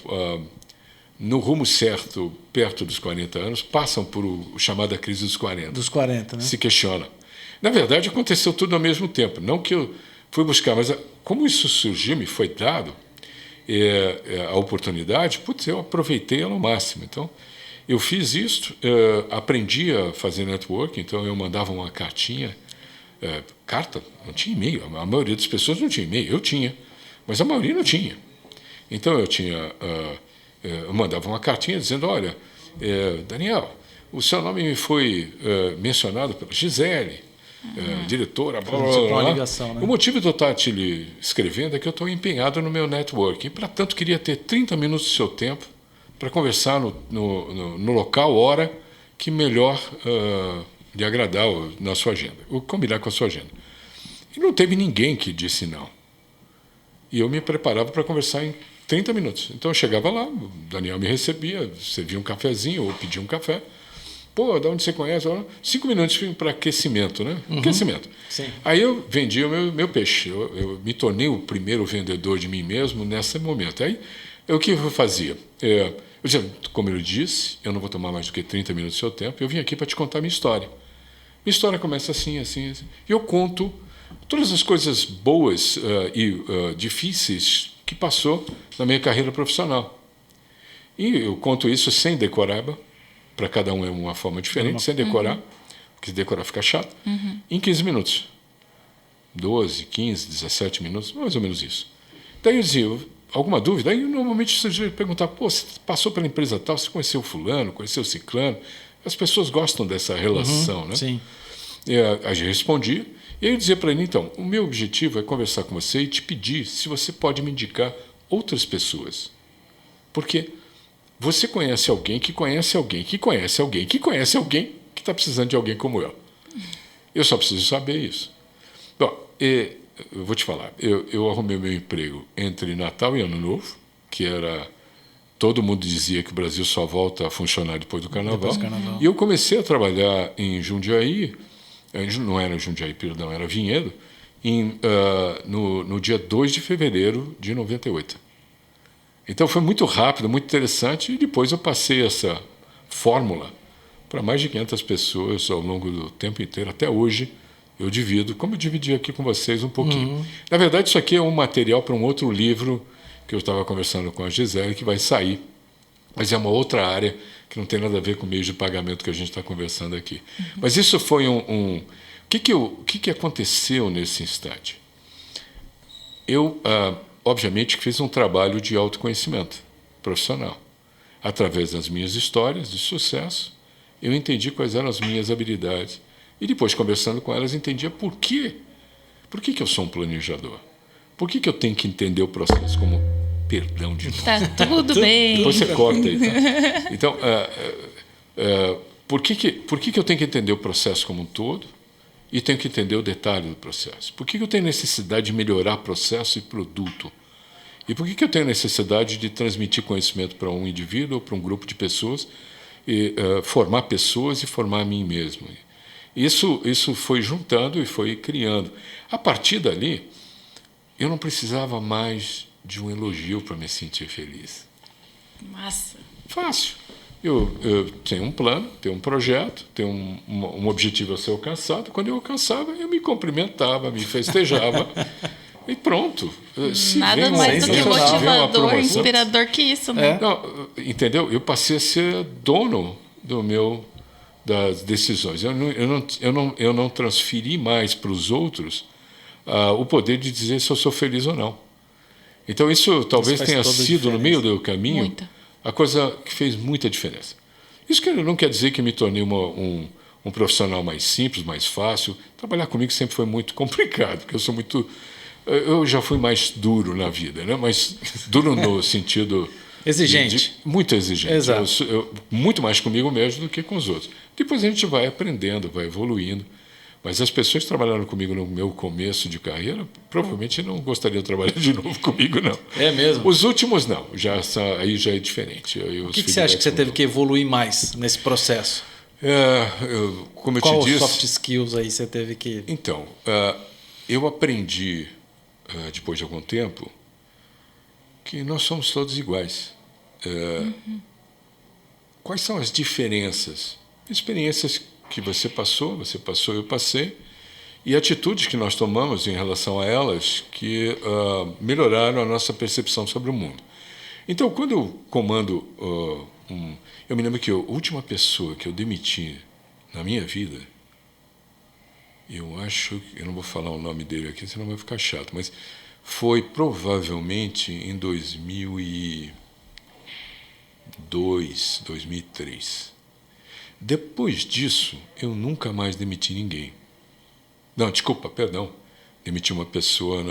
no rumo certo, perto dos 40 anos, passam por o chamada crise dos 40. Dos 40, né? Se questionam. Na verdade, aconteceu tudo ao mesmo tempo. Não que eu fui buscar, mas como isso surgiu, me foi dado a oportunidade, putz, eu aproveitei ela ao máximo. Então, eu fiz isso, aprendi a fazer network, então eu mandava uma cartinha, carta, não tinha e-mail, a maioria das pessoas não tinha e-mail, eu tinha, mas a maioria não tinha. Então eu mandava uma cartinha dizendo: olha, Daniel, o seu nome me foi mencionado pela Gisele, diretora, blá, blá, blá, blá. Ligação, né? O motivo de eu estar te escrevendo é que eu estou empenhado no meu network, e, para tanto, queria ter 30 minutos do seu tempo para conversar no local, hora que melhor lhe agradar na sua agenda, ou combinar com a sua agenda. E não teve ninguém que disse não. E eu me preparava para conversar em 30 minutos. Então eu chegava lá, o Daniel me recebia, servia um cafezinho ou pedia um café. Pô, de onde você conhece? 5 minutos para aquecimento, né? Aquecimento. Sim. Aí eu vendia o meu peixe. Eu me tornei o primeiro vendedor de mim mesmo nesse momento. Aí, o que eu fazia? Eu dizia, como eu disse, eu não vou tomar mais do que 30 minutos do seu tempo, eu vim aqui para te contar a minha história. Minha história começa assim, assim, assim. E eu conto todas as coisas boas e difíceis que passou na minha carreira profissional. E eu conto isso sem decoreba, para cada um é uma forma diferente, sem decorar, porque decorar fica chato, em 15 minutos. 12, 15, 17 minutos, mais ou menos isso. Daí eu dizia, alguma dúvida? Aí normalmente você vai perguntar, pô, você passou pela empresa tal, você conheceu fulano, conheceu ciclano? As pessoas gostam dessa relação, né? Sim. E a gente respondia, e aí eu dizia para ele, então, o meu objetivo é conversar com você e te pedir se você pode me indicar outras pessoas. Porque você conhece alguém que conhece alguém que conhece alguém que conhece alguém que está precisando de alguém como eu. Eu só preciso saber isso. Bom, eu vou te falar, eu arrumei meu emprego entre Natal e Ano Novo, que era... Todo mundo dizia que o Brasil só volta a funcionar depois do Carnaval. E eu comecei a trabalhar em Jundiaí, não era Jundiaí, perdão, era Vinhedo, no dia 2 de fevereiro de 98. Então foi muito rápido, muito interessante, e depois eu passei essa fórmula para mais de 500 pessoas ao longo do tempo inteiro. Até hoje eu divido, como eu dividi aqui com vocês um pouquinho. Na verdade, isso aqui é um material para um outro livro que eu estava conversando com a Gisele, que vai sair, mas é uma outra área que não tem nada a ver com o meio de pagamento que a gente está conversando aqui. Mas isso foi O que aconteceu nesse instante? Eu, obviamente, fiz um trabalho de autoconhecimento profissional. Através das minhas histórias de sucesso, eu entendi quais eram as minhas habilidades. E depois, conversando com elas, entendia por que eu sou um planejador. Por que eu tenho que entender o processo como... Perdão de novo. Tá tudo bem. Depois você corta aí, tá? Então, por que eu tenho que entender o processo como um todo e tenho que entender o detalhe do processo? Por que eu tenho necessidade de melhorar processo e produto? E por que eu tenho necessidade de transmitir conhecimento para um indivíduo ou para um grupo de pessoas formar pessoas e formar a mim mesmo. Isso foi juntando e foi criando. A partir dali, eu não precisava mais de um elogio para me sentir feliz. Massa. Fácil. Eu tenho um plano, tenho um projeto, tenho um objetivo a ser alcançado. Quando eu alcançava, eu me cumprimentava, me festejava e pronto. Nada mais do que motivador, inspirador que isso, né? Não, entendeu? Eu passei a ser dono das decisões. Eu não transferi mais para os outros o poder de dizer se eu sou feliz ou não. Então isso talvez tenha sido, no meio do caminho, a coisa que fez muita diferença. Isso não quer dizer que me tornei um profissional mais simples, mais fácil. Trabalhar comigo sempre foi muito complicado, porque eu já fui mais duro na vida, né? Mas duro no sentido... Exigente. Muito exigente. Exato. Muito mais comigo mesmo do que com os outros. Depois a gente vai aprendendo, vai evoluindo. Mas as pessoas que trabalharam comigo no meu começo de carreira provavelmente não gostariam de trabalhar de novo comigo, não. É mesmo? Os últimos, não. Aí já é diferente. O que você acha que você teve que evoluir mais nesse processo? Como eu te disse... Qual soft skills aí você teve que... Então, eu aprendi, depois de algum tempo, que nós somos todos iguais. Quais são as diferenças? Experiências que você passou, eu passei, e atitudes que nós tomamos em relação a elas que melhoraram a nossa percepção sobre o mundo. Então, quando eu comando eu me lembro que a última pessoa que eu demiti na minha vida, eu não vou falar o nome dele aqui, senão vai ficar chato, mas foi provavelmente em 2002, 2003. Depois disso, eu nunca mais demiti ninguém. Não, desculpa, perdão. Demiti uma pessoa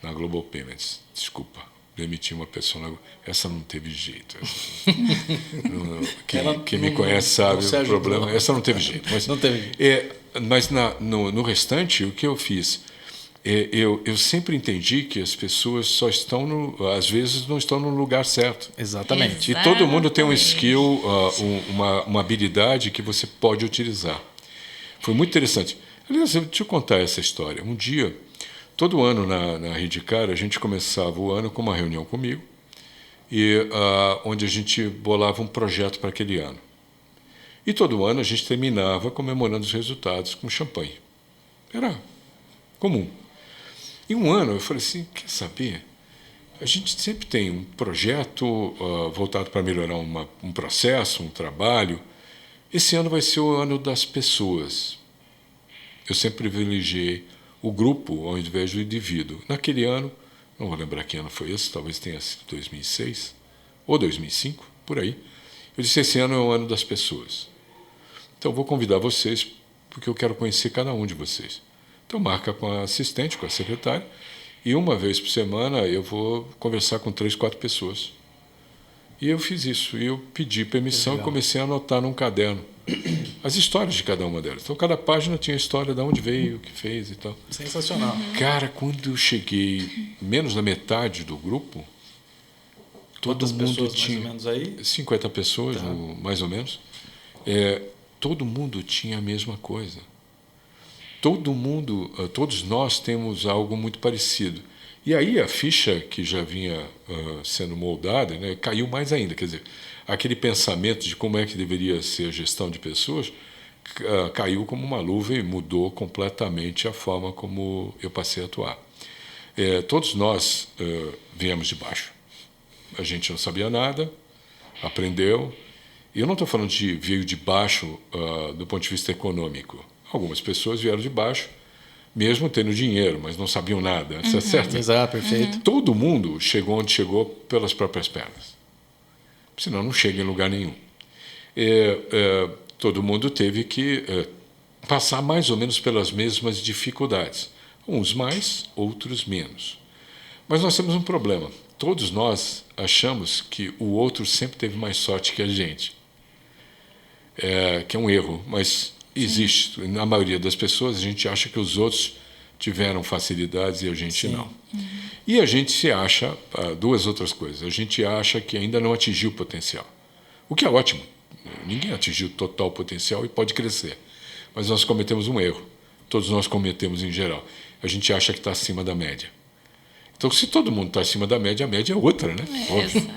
na Global Payments. Desculpa. Demiti uma pessoa na... Essa não teve jeito. Quem me conhece sabe o problema. Essa não teve jeito. Mas, não teve jeito. Mas no restante, o que eu fiz? Eu sempre entendi que as pessoas só estão, às vezes, não estão no lugar certo. Exatamente. E todo mundo tem um skill, uma habilidade que você pode utilizar. Foi muito interessante. Aliás, deixa eu contar essa história. Um dia, todo ano na Reddicar, a gente começava o ano com uma reunião comigo, onde a gente bolava um projeto para aquele ano. E todo ano a gente terminava comemorando os resultados com champanhe. Era comum. E um ano eu falei assim, quer saber? A gente sempre tem um projeto voltado para melhorar um processo, um trabalho. Esse ano vai ser o ano das pessoas. Eu sempre privilegiei o grupo ao invés do indivíduo. Naquele ano, não vou lembrar que ano foi esse, talvez tenha sido 2006 ou 2005, por aí. Eu disse, esse ano é o ano das pessoas. Então, vou convidar vocês, porque eu quero conhecer cada um de vocês. Então, marca com a assistente, com a secretária, e uma vez por semana eu vou conversar com 3, 4 pessoas. E eu fiz isso. E eu pedi permissão e comecei a anotar num caderno as histórias de cada uma delas. Então, cada página tinha a história de onde veio, o que fez e tal. Sensacional. Cara, quando eu cheguei menos da metade do grupo, todo mundo pessoas, tinha... mais ou menos aí? 50 pessoas, mais ou menos. Todo mundo tinha a mesma coisa. Todos nós temos algo muito parecido. E aí a ficha que já vinha sendo moldada, né, caiu mais ainda. Quer dizer, aquele pensamento de como é que deveria ser a gestão de pessoas caiu como uma luva e mudou completamente a forma como eu passei a atuar. Todos nós viemos de baixo. A gente não sabia nada, aprendeu. E eu não estou falando de veio de baixo do ponto de vista econômico. Algumas pessoas vieram de baixo, mesmo tendo dinheiro, mas não sabiam nada. Isso é certo? Exato, perfeito. Todo mundo chegou onde chegou pelas próprias pernas. Senão não chega em lugar nenhum. Todo mundo teve que passar mais ou menos pelas mesmas dificuldades. Uns mais, outros menos. Mas nós temos um problema. Todos nós achamos que o outro sempre teve mais sorte que a gente. Que é um erro, mas existe. Na maioria das pessoas, a gente acha que os outros tiveram facilidades e a gente não. E a gente se acha, duas outras coisas. A gente acha que ainda não atingiu o potencial. O que é ótimo. Ninguém atingiu o total potencial e pode crescer. Mas nós cometemos um erro. Todos nós cometemos em geral. A gente acha que está acima da média. Então, se todo mundo está acima da média, a média é outra, né?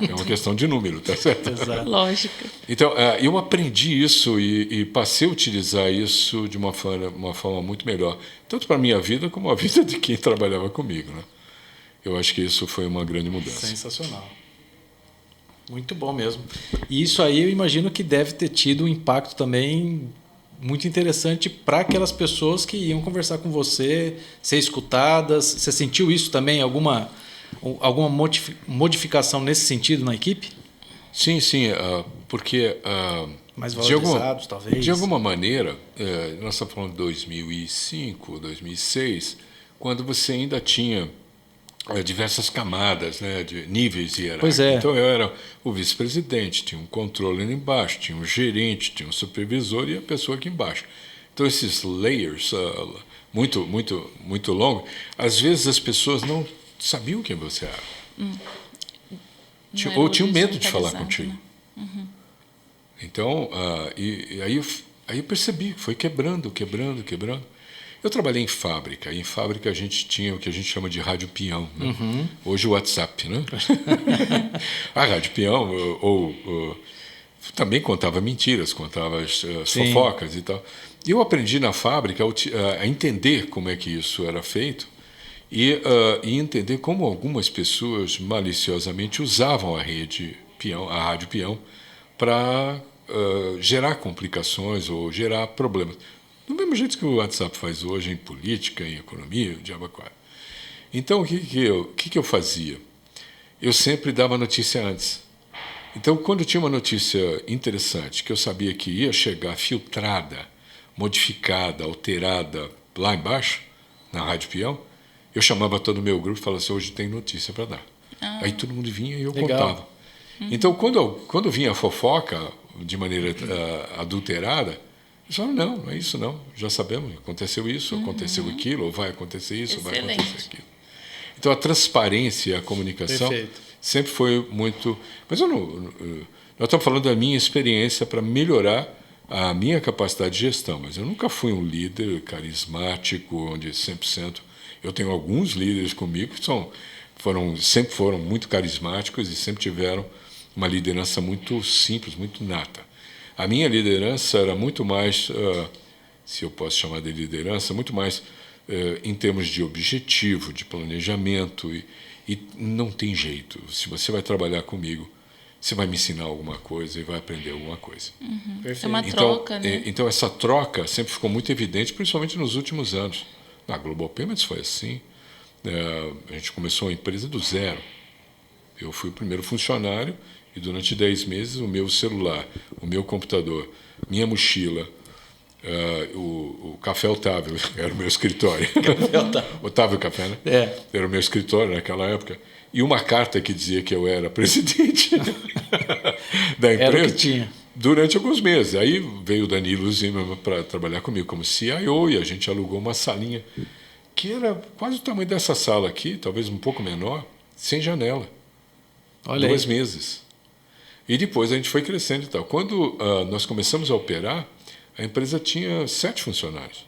É uma questão de número, tá certo? Exato. Lógico. Então, eu aprendi isso e passei a utilizar isso de uma forma muito melhor, tanto para a minha vida como a vida de quem trabalhava comigo, né? Eu acho que isso foi uma grande mudança. Sensacional. Muito bom mesmo. E isso aí eu imagino que deve ter tido um impacto também muito interessante para aquelas pessoas que iam conversar com você, ser escutadas. Você sentiu isso também? Alguma modificação nesse sentido na equipe? Sim, porque... mais valorizados, talvez? De alguma maneira, nós estamos falando de 2005, 2006, quando você ainda tinha diversas camadas, né, de níveis hierárquicos. Pois é. Então eu era o vice-presidente, tinha um controle ali embaixo, tinha um gerente, tinha um supervisor e a pessoa aqui embaixo. Então esses layers muito longos, às vezes as pessoas não sabiam quem você era. Ou tinham medo de falar contigo. Né? Uhum. Então, aí eu percebi que foi quebrando. Eu trabalhei em fábrica. E em fábrica a gente tinha o que a gente chama de rádio peão. Né? Uhum. Hoje o WhatsApp, né? A rádio peão também contava mentiras, contava as fofocas e tal. E eu aprendi na fábrica a entender como é que isso era feito e entender como algumas pessoas maliciosamente usavam a rádio peão, para gerar complicações ou gerar problemas. Do mesmo jeito que o WhatsApp faz hoje em política, em economia, o diabo quatro. Então, o que eu fazia? Eu sempre dava notícia antes. Então, quando tinha uma notícia interessante, que eu sabia que ia chegar filtrada, modificada, alterada lá embaixo, na Rádio Peão, eu chamava todo o meu grupo e falava assim, hoje tem notícia para dar. Aí todo mundo vinha e eu contava. Então, quando vinha a fofoca de maneira adulterada, eu falava, não é isso não, já sabemos, aconteceu isso, aconteceu aquilo, ou vai acontecer isso, ou vai acontecer aquilo. Então, a transparência e a comunicação sempre foi muito... Mas nós estamos falando da minha experiência para melhorar a minha capacidade de gestão, mas eu nunca fui um líder carismático, onde 100%... Eu tenho alguns líderes comigo que sempre foram muito carismáticos e sempre tiveram uma liderança muito simples, muito nata. A minha liderança era muito mais, se eu posso chamar de liderança, muito mais em termos de objetivo, de planejamento, e não tem jeito. Se você vai trabalhar comigo, você vai me ensinar alguma coisa e vai aprender alguma coisa. Uhum. É uma troca, né? Então, essa troca sempre ficou muito evidente, principalmente nos últimos anos. Na Global Payments foi assim. A gente começou a empresa do zero. Eu fui o primeiro funcionário e durante 10 meses o meu celular, o meu computador, minha mochila, o Café Otávio era o meu escritório. Otávio Café, né? Era o meu escritório naquela época. E uma carta que dizia que eu era presidente da empresa. Era o que tinha. Durante alguns meses. Aí veio o Danilo Zimmermann para trabalhar comigo como CIO e a gente alugou uma salinha que era quase o tamanho dessa sala aqui, talvez um pouco menor, sem janela. Olha 2 meses. E depois a gente foi crescendo e tal. Quando nós começamos a operar, a empresa tinha 7 funcionários.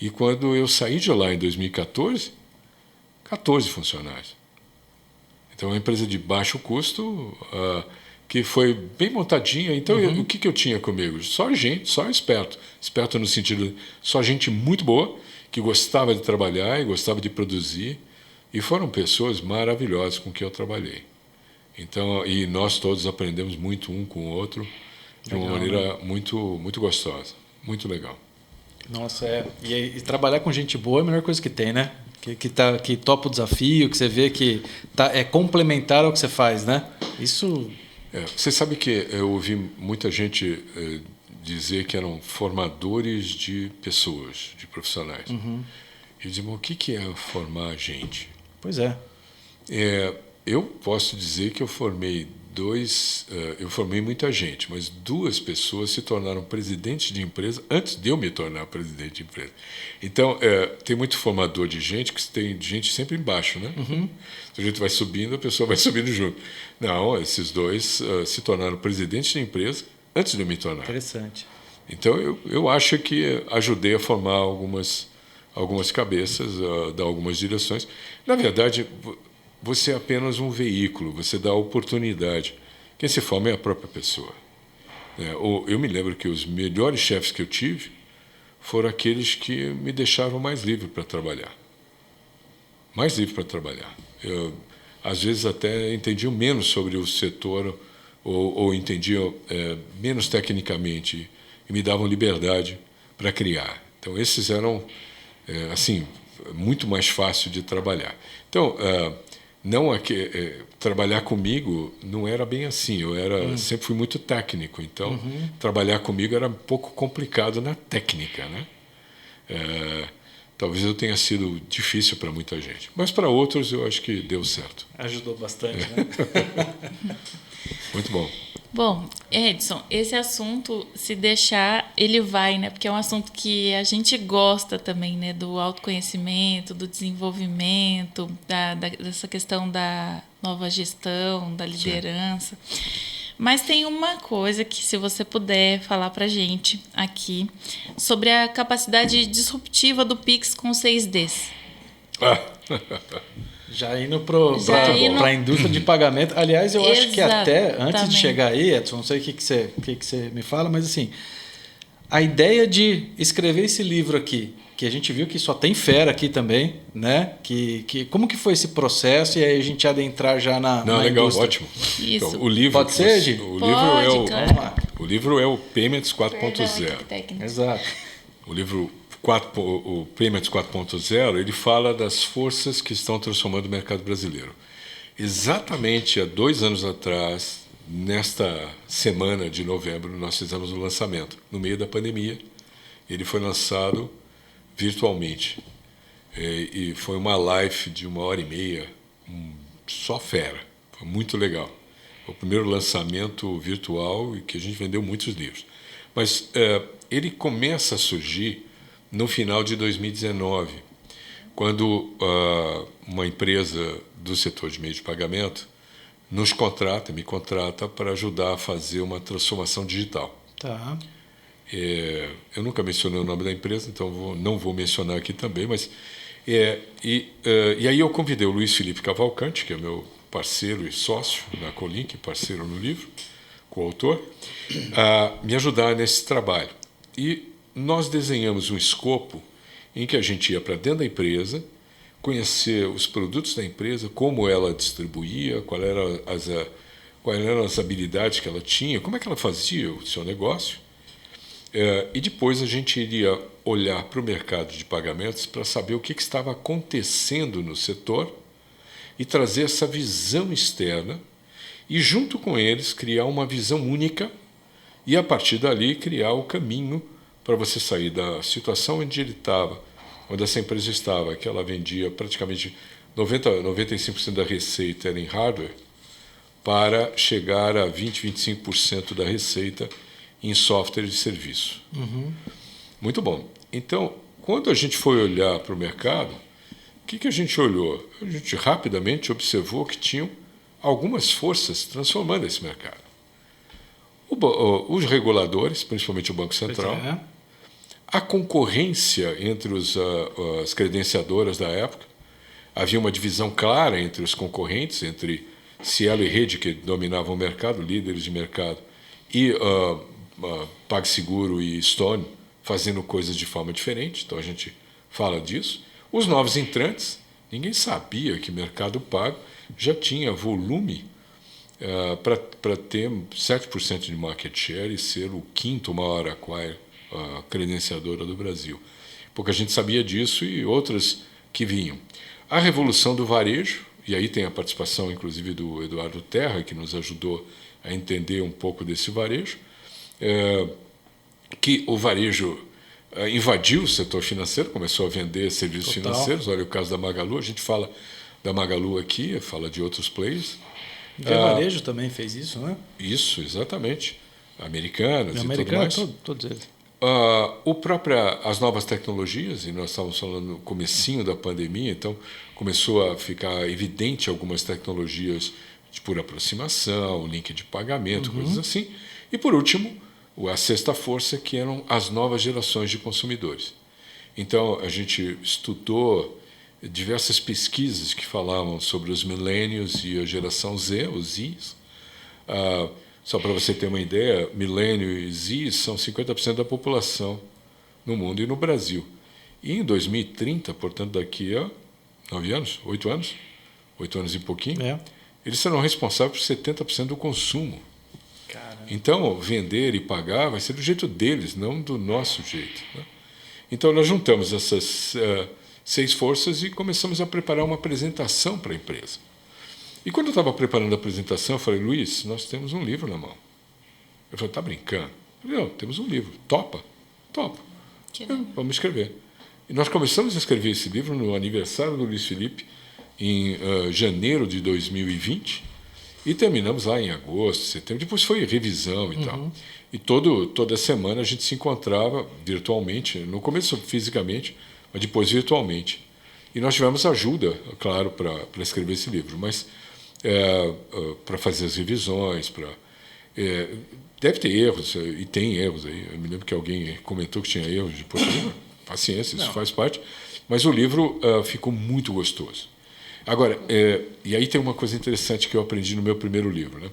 E quando eu saí de lá em 2014, 14 funcionários. Então, é uma empresa de baixo custo, que foi bem montadinha. Então, o que eu tinha comigo? Só gente, só esperto. Esperto no sentido, só gente muito boa, que gostava de trabalhar e gostava de produzir. E foram pessoas maravilhosas com quem eu trabalhei. Então, e nós todos aprendemos muito um com o outro, de uma maneira muito, muito gostosa. Muito legal. Nossa, E trabalhar com gente boa é a melhor coisa que tem, né? Que topa o desafio, que você vê que é complementar ao que você faz, né? Isso... Você sabe que eu ouvi muita gente dizer que eram formadores de pessoas, de profissionais. Eu digo, o que é formar gente? Pois é. Eu posso dizer que eu formei muita gente, mas 2 pessoas se tornaram presidentes de empresa antes de eu me tornar presidente de empresa. Então, tem muito formador de gente que tem gente sempre embaixo, né? Se a gente vai subindo, a pessoa vai subindo junto. Não, esses 2 se tornaram presidentes de empresa antes de eu me tornar. Interessante. Então, eu acho que ajudei a formar algumas cabeças, dar algumas direções. Na verdade, você é apenas um veículo, você dá oportunidade. Quem se forma é a própria pessoa. Eu me lembro que os melhores chefes que eu tive foram aqueles que me deixaram mais livre para trabalhar. Mais livre para trabalhar. Eu, às vezes, até entendiam menos sobre o setor ou entendiam menos tecnicamente e me davam liberdade para criar. Então, esses eram, assim, muito mais fácil de trabalhar. Então, trabalhar comigo não era bem assim. Eu sempre fui muito técnico. Então, trabalhar comigo era um pouco complicado na técnica, né? Talvez eu tenha sido difícil para muita gente. Mas para outros eu acho que deu certo. Ajudou bastante, né? Muito bom. Bom, Edson, esse assunto, se deixar, ele vai, né? Porque é um assunto que a gente gosta também, né? Do autoconhecimento, do desenvolvimento, dessa questão da nova gestão, da liderança. Sim. Mas tem uma coisa que, se você puder falar para a gente aqui, sobre a capacidade disruptiva do Pix com 6Ds. Já indo para a indústria de pagamento. Aliás, eu acho que até antes de chegar aí, Edson, não sei o que você me fala, mas assim, a ideia de escrever esse livro aqui, que a gente viu que só tem fera aqui também, né? Como que foi esse processo e aí a gente adentrar já na legal, indústria? ótimo. Isso. Então, o livro, pode ser, Gi? O livro é o Payments 4.0. Exato. O livro o Payments 4.0, ele fala das forças que estão transformando o mercado brasileiro. Exatamente há 2 anos atrás, nesta semana de novembro, nós fizemos o lançamento. No meio da pandemia, ele foi lançado virtualmente. E foi uma live de 1h30, só fera. Foi muito legal. Foi o primeiro lançamento virtual e que a gente vendeu muitos livros. Mas ele começa a surgir no final de 2019, quando uma empresa do setor de meio de pagamento me contrata para ajudar a fazer uma transformação digital. Tá. Eu nunca mencionei o nome da empresa, então não vou mencionar aqui também, mas e aí eu convidei o Luiz Felipe Cavalcante, que é meu parceiro e sócio na Colink, parceiro no livro, coautor, a me ajudar nesse trabalho. E nós desenhamos um escopo em que a gente ia para dentro da empresa, conhecer os produtos da empresa, como ela distribuía, quais eram as habilidades que ela tinha, como é que ela fazia o seu negócio. E depois a gente iria olhar para o mercado de pagamentos para saber o que estava acontecendo no setor e trazer essa visão externa e, junto com eles, criar uma visão única e, a partir dali, criar o caminho para você sair da situação onde ele estava, onde essa empresa estava, que ela vendia praticamente 95% da receita era em hardware, para chegar a 20-25% da receita em software de serviço. Muito bom. Então, quando a gente foi olhar para o mercado, o que a gente olhou? A gente rapidamente observou que tinham algumas forças transformando esse mercado. Os reguladores, principalmente o Banco Central, a concorrência entre as credenciadoras da época, havia uma divisão clara entre os concorrentes, entre Cielo e Rede, que dominavam o mercado, líderes de mercado, e PagSeguro e Stone, fazendo coisas de forma diferente, então a gente fala disso. Os novos entrantes, ninguém sabia que mercado pago já tinha volume para ter 7% de market share e ser o 5º maior acquire credenciadora do Brasil. Pouca gente sabia disso e outras que vinham. A revolução do varejo, e aí tem a participação inclusive do Eduardo Terra, que nos ajudou a entender um pouco desse varejo, que o varejo invadiu o setor financeiro, começou a vender serviços financeiros. Olha o caso da Magalu, a gente fala da Magalu aqui, fala de outros players. O varejo também fez isso, né? Isso, exatamente. Americanas e tudo mais. Todos eles. As novas tecnologias, e nós estávamos falando no comecinho da pandemia, então começou a ficar evidente algumas tecnologias por aproximação, link de pagamento, coisas assim. E, por último, a sexta força, que eram as novas gerações de consumidores. Então, a gente estudou diversas pesquisas que falavam sobre os millennials e a geração Z, os Zs. Só para você ter uma ideia, milênio e Z são 50% da população no mundo e no Brasil. E em 2030, portanto, daqui a 9 anos, 8 anos, 8 anos e pouquinho, eles serão responsáveis por 70% do consumo. Caramba. Então, vender e pagar vai ser do jeito deles, não do nosso jeito, né? Então, nós juntamos essas 6 forças e começamos a preparar uma apresentação para a empresa. E quando eu estava preparando a apresentação, eu falei, Luiz, nós temos um livro na mão. Eu falei, está brincando? Eu falei, não, temos um livro. Topa? Topa. Vamos escrever. E nós começamos a escrever esse livro no aniversário do Luiz Felipe, em janeiro de 2020, e terminamos lá em agosto, setembro. Depois foi revisão e tal. E toda semana a gente se encontrava virtualmente, no começo fisicamente, mas depois virtualmente. E nós tivemos ajuda, claro, para escrever esse livro, mas para fazer as revisões, deve ter erros, e tem erros aí. Eu me lembro que alguém comentou que tinha erros de português. Paciência, isso faz parte. Mas o livro ficou muito gostoso. Agora, e aí tem uma coisa interessante que eu aprendi no meu primeiro livro, né?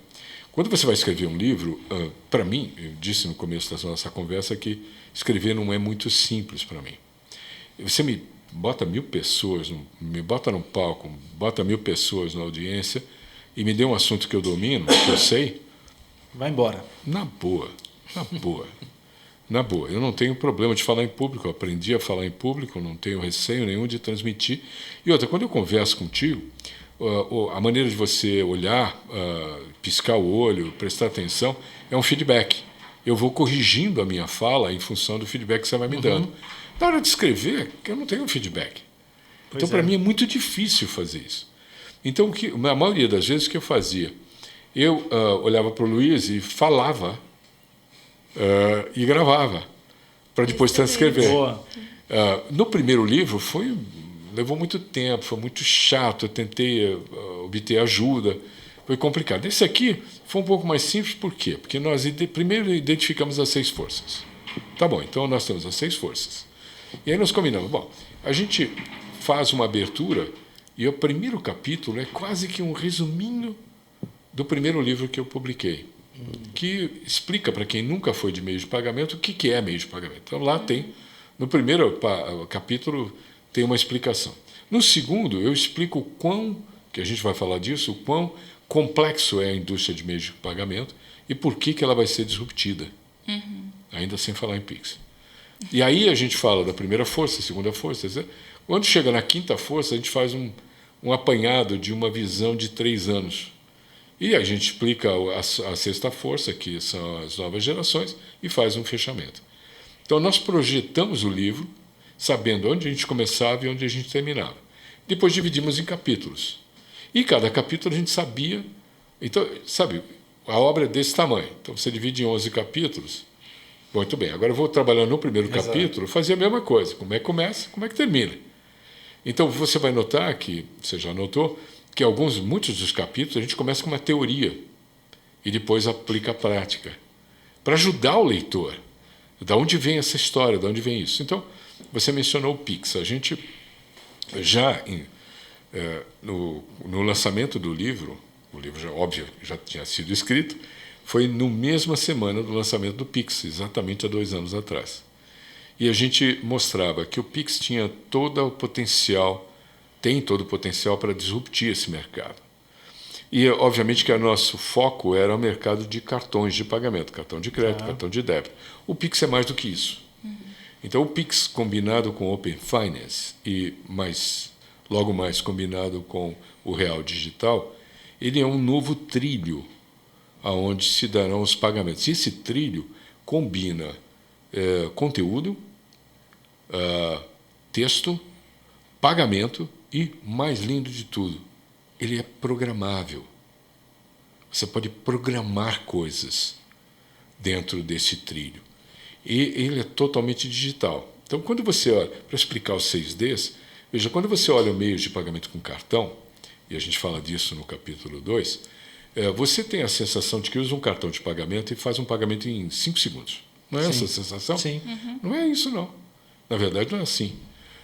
Quando você vai escrever um livro, para mim, eu disse no começo da nossa conversa que escrever não é muito simples para mim. Você me bota 1.000 pessoas, me bota num palco, bota 1.000 pessoas na audiência e me dê um assunto que eu domino, que eu sei, vai embora. Na boa. Na boa. Eu não tenho problema de falar em público, eu aprendi a falar em público, não tenho receio nenhum de transmitir. E outra, quando eu converso contigo, a maneira de você olhar, piscar o olho, prestar atenção, é um feedback. Eu vou corrigindo a minha fala em função do feedback que você vai me dando. Na hora de escrever, eu não tenho feedback. Então, para mim, é muito difícil fazer isso. Então, a maioria das vezes, o que eu fazia? Eu olhava para o Luiz e falava e gravava, para depois transcrever. No primeiro livro, levou muito tempo, foi muito chato, eu tentei obter ajuda, foi complicado. Esse aqui foi um pouco mais simples, por quê? Porque nós primeiro identificamos as 6 forças. Tá bom, então nós temos as 6 forças. E aí nós combinamos, bom, a gente faz uma abertura e o primeiro capítulo é quase que um resuminho do primeiro livro que eu publiquei, que explica para quem nunca foi de meio de pagamento o que é meio de pagamento. Então lá tem, no primeiro capítulo tem uma explicação. No segundo eu explico que a gente vai falar disso, o quão complexo é a indústria de meios de pagamento e por que ela vai ser disruptida, ainda sem falar em Pix. E aí a gente fala da primeira força, segunda força. Quando chega na quinta força, a gente faz um apanhado de uma visão de 3 anos. E a gente explica a sexta força, que são as novas gerações, e faz um fechamento. Então nós projetamos o livro, sabendo onde a gente começava e onde a gente terminava. Depois dividimos em capítulos. E cada capítulo a gente sabia. Então, sabe, a obra é desse tamanho. Então você divide em 11 capítulos. Muito bem, agora eu vou trabalhar no primeiro capítulo, fazer a mesma coisa. Como é que começa, como é que termina. Então você vai notar que, você já notou, que muitos dos capítulos a gente começa com uma teoria e depois aplica a prática, para ajudar o leitor. De onde vem essa história, de onde vem isso? Então, você mencionou o Pix. A gente já, no lançamento do livro, o livro já, óbvio, já tinha sido escrito, foi na mesma semana do lançamento do Pix, exatamente há 2 anos atrás. E a gente mostrava que o Pix tinha todo o potencial para disruptir esse mercado. E, obviamente, que o nosso foco era o mercado de cartões de pagamento, cartão de crédito, cartão de débito. O Pix é mais do que isso. Então, o Pix combinado com o Open Finance e logo mais combinado com o Real Digital, ele é um novo trilho aonde se darão os pagamentos. E esse trilho combina conteúdo, texto, pagamento e, mais lindo de tudo, ele é programável. Você pode programar coisas dentro desse trilho. E ele é totalmente digital. Então, quando você olha, para explicar os 6Ds, veja, quando você olha o meio de pagamento com cartão, e a gente fala disso no capítulo 2, você tem a sensação de que usa um cartão de pagamento e faz um pagamento em 5 segundos. Não é essa a sensação? Sim. Não é isso, não. Na verdade, não é assim.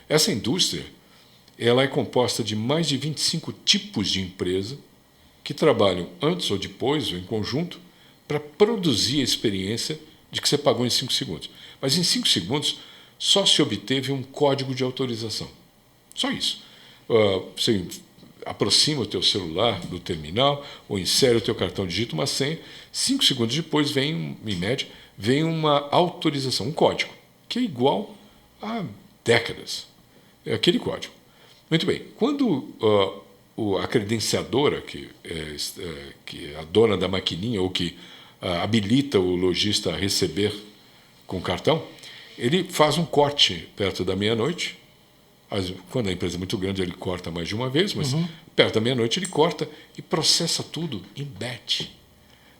Essa indústria ela é composta de mais de 25 tipos de empresa que trabalham antes ou depois, ou em conjunto, para produzir a experiência de que você pagou em 5 segundos. Mas em 5 segundos só se obteve um código de autorização. Só isso. Você aproxima o teu celular do terminal ou insere o teu cartão, digita uma senha. 5 segundos depois vem, em média, vem uma autorização, um código, que é igual a décadas. É aquele código. Muito bem. Quando a credenciadora, que é a dona da maquininha ou que habilita o lojista a receber com cartão, ele faz um corte perto da meia-noite. Quando a empresa é muito grande, ele corta mais de uma vez, mas perto da meia-noite ele corta e processa tudo em batch.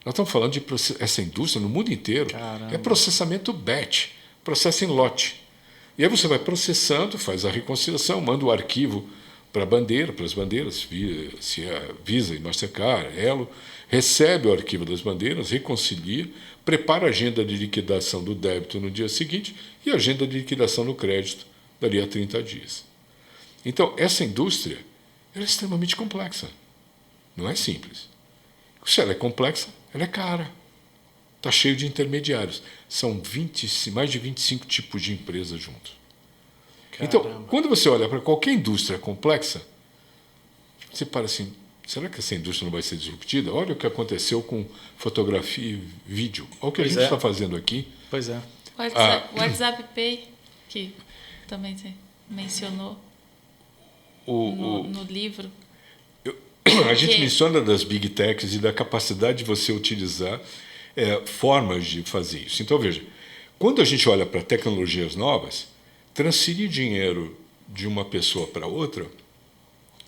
Nós estamos falando de essa indústria no mundo inteiro. Caramba. É processamento batch, processo em lote. E aí você vai processando, faz a reconciliação, manda o arquivo para as bandeiras, Visa e Mastercard, Elo, recebe o arquivo das bandeiras, reconcilia, prepara a agenda de liquidação do débito no dia seguinte e a agenda de liquidação do crédito dali a 30 dias. Então, essa indústria ela é extremamente complexa. Não é simples. Se ela é complexa, ela é cara. Está cheio de intermediários. São mais de 25 tipos de empresas juntos. Caramba. Então, quando você olha para qualquer indústria complexa, você para assim, será que essa indústria não vai ser disruptida? Olha o que aconteceu com fotografia e vídeo. Olha o que a gente está fazendo aqui. Pois é. WhatsApp Pay, que também você mencionou no livro. A gente menciona das Big Techs e da capacidade de você utilizar formas de fazer isso. Então, veja, quando a gente olha para tecnologias novas, transferir dinheiro de uma pessoa para outra,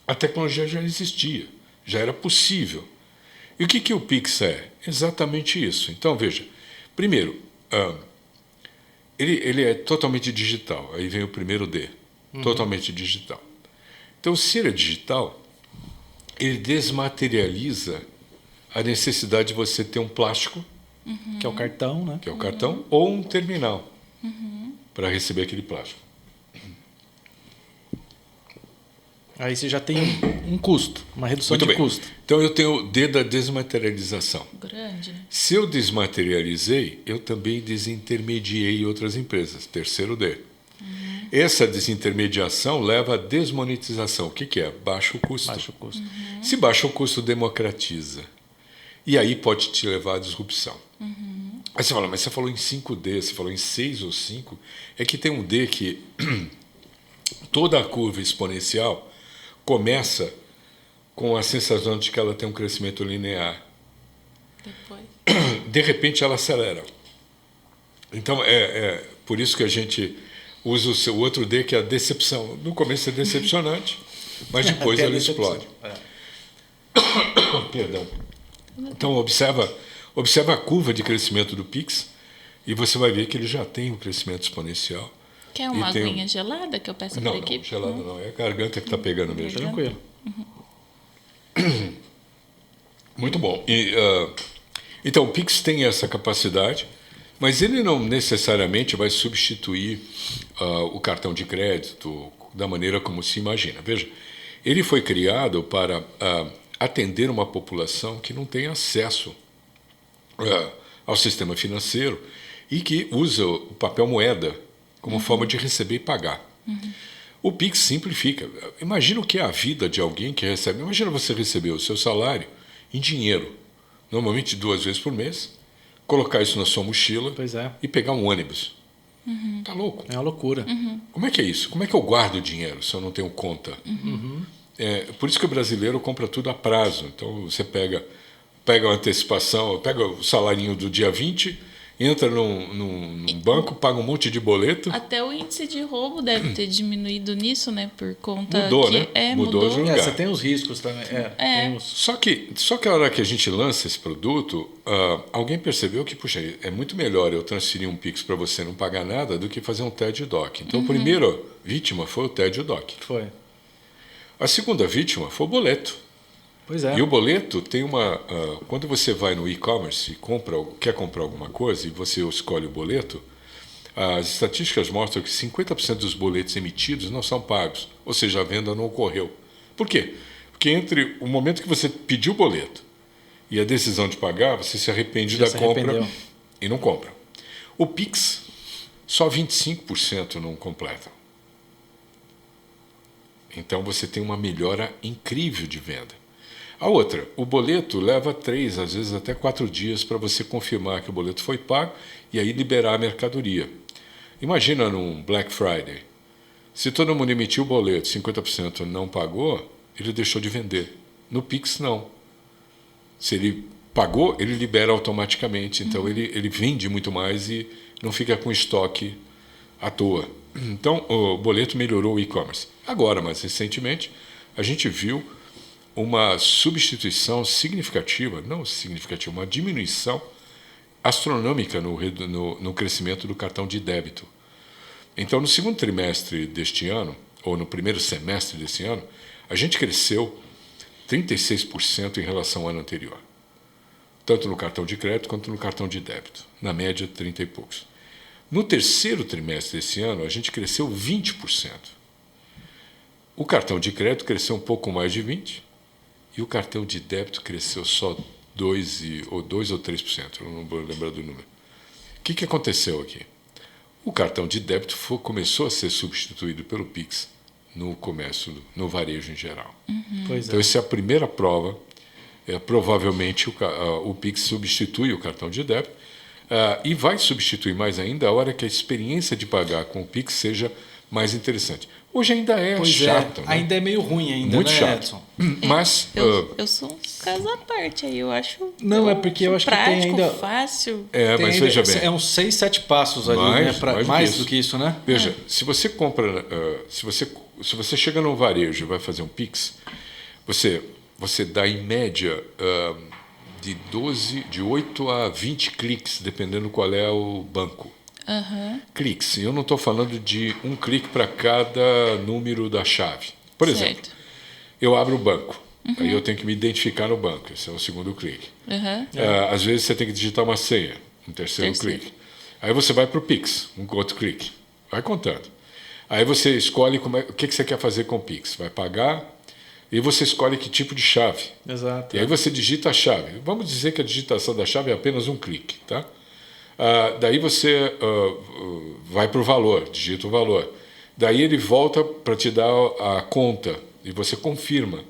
a tecnologia já existia, já era possível. E o que o Pix é? Exatamente isso. Então, veja, primeiro, ele é totalmente digital. Aí vem o primeiro D, totalmente digital. Então, se ele é digital, ele desmaterializa a necessidade de você ter um plástico, que é o cartão, né? Que é o cartão, ou um terminal para receber aquele plástico. Aí você já tem um custo, uma redução de custo. Então eu tenho o D da desmaterialização. Grande, né? Se eu desmaterializei, eu também desintermediei outras empresas. Terceiro D. Essa desintermediação leva à desmonetização. O que é? Baixo custo. Baixo custo. Se baixa o custo, democratiza. E aí pode te levar à disrupção. Aí você fala, mas você falou em 5D, você falou em 6 ou 5. É que tem um D que toda a curva exponencial começa com a sensação de que ela tem um crescimento linear. Depois. De repente ela acelera. Então é por isso que a gente usa o outro D, que é a decepção. No começo é decepcionante, mas depois ela explode. Perdão. Então observa a curva de crescimento do Pix e você vai ver que ele já tem um crescimento exponencial. Quer uma aguinha gelada que eu peço para a equipe? Não, gelada não. É a garganta que está pegando mesmo. Tranquilo. Muito bom. Então, o Pix tem essa capacidade, mas ele não necessariamente vai substituir o cartão de crédito da maneira como se imagina. Veja, ele foi criado para atender uma população que não tem acesso ao sistema financeiro e que usa o papel moeda como forma de receber e pagar. O Pix simplifica. Imagina o que é a vida de alguém que recebe. Imagina você receber o seu salário em dinheiro, normalmente 2 vezes por mês, colocar isso na sua mochila e pegar um ônibus. Tá louco? É uma loucura. Como é que é isso? Como é que eu guardo dinheiro se eu não tenho conta? Por isso que o brasileiro compra tudo a prazo. Então você pega uma antecipação, pega o salarinho do dia 20, entra num banco, paga um monte de boleto. Até o índice de roubo deve ter diminuído nisso, né? Por conta mudou, que... né? Mudou de lugar. Você tem os riscos também. Só que a hora que a gente lança esse produto, alguém percebeu que, puxa, é muito melhor eu transferir um Pix para você não pagar nada do que fazer um TED Doc. Então, a primeira vítima foi o TED Doc. Foi. A segunda vítima foi o boleto. Pois é. E o boleto tem uma... quando você vai no e-commerce e quer comprar alguma coisa e você escolhe o boleto, as estatísticas mostram que 50% dos boletos emitidos não são pagos, ou seja, a venda não ocorreu. Por quê? Porque entre o momento que você pediu o boleto e a decisão de pagar, você se arrepende da compra e não compra. O Pix, só 25% não completam. Então você tem uma melhora incrível de venda. A outra, o boleto leva 3, às vezes até 4 dias para você confirmar que o boleto foi pago e aí liberar a mercadoria. Imagina num Black Friday. Se todo mundo emitiu o boleto, 50% não pagou, ele deixou de vender. No Pix, não. Se ele pagou, ele libera automaticamente. Então, ele vende muito mais e não fica com estoque à toa. Então, o boleto melhorou o e-commerce. Agora, mais recentemente, a gente viu uma substituição significativa, não significativa, uma diminuição astronômica no crescimento do cartão de débito. Então, no segundo trimestre deste ano, ou no primeiro semestre deste ano, a gente cresceu 36% em relação ao ano anterior. Tanto no cartão de crédito quanto no cartão de débito. Na média, 30 e poucos. No terceiro trimestre desse ano, a gente cresceu 20%. O cartão de crédito cresceu um pouco mais de 20%, e o cartão de débito cresceu só 2 ou 3%, eu não vou lembrar do número. O que aconteceu aqui? O cartão de débito começou a ser substituído pelo Pix no comércio, no varejo em geral. Então, essa é a primeira prova. Provavelmente o Pix substitui o cartão de débito e vai substituir mais ainda a hora que a experiência de pagar com o Pix seja mais interessante. Hoje ainda chato. Né? Ainda é meio ruim ainda, muito né, chato. Edson? Mas eu sou um caso à parte aí, eu acho. Não, é porque eu acho prático, que tem ainda fácil. Mas veja bem. É uns 6, 7 passos ali, mais do que isso, né? Veja, se você compra, se você chega num varejo e vai fazer um Pix, você dá em média de 8 a 20 cliques, dependendo qual é o banco. Cliques. Eu não estou falando de um clique para cada número da chave. Por exemplo, eu abro o banco, aí eu tenho que me identificar no banco, esse é o segundo clique. Às vezes você tem que digitar uma senha, um terceiro clique. Aí você vai para o Pix, um outro clique. Vai contando. Aí você escolhe o que você quer fazer com o Pix. Vai pagar e você escolhe que tipo de chave. Exato. E aí você digita a chave. Vamos dizer que a digitação da chave é apenas um clique, tá? Daí você vai para o valor, digita o valor. Daí ele volta para te dar a conta e você confirma.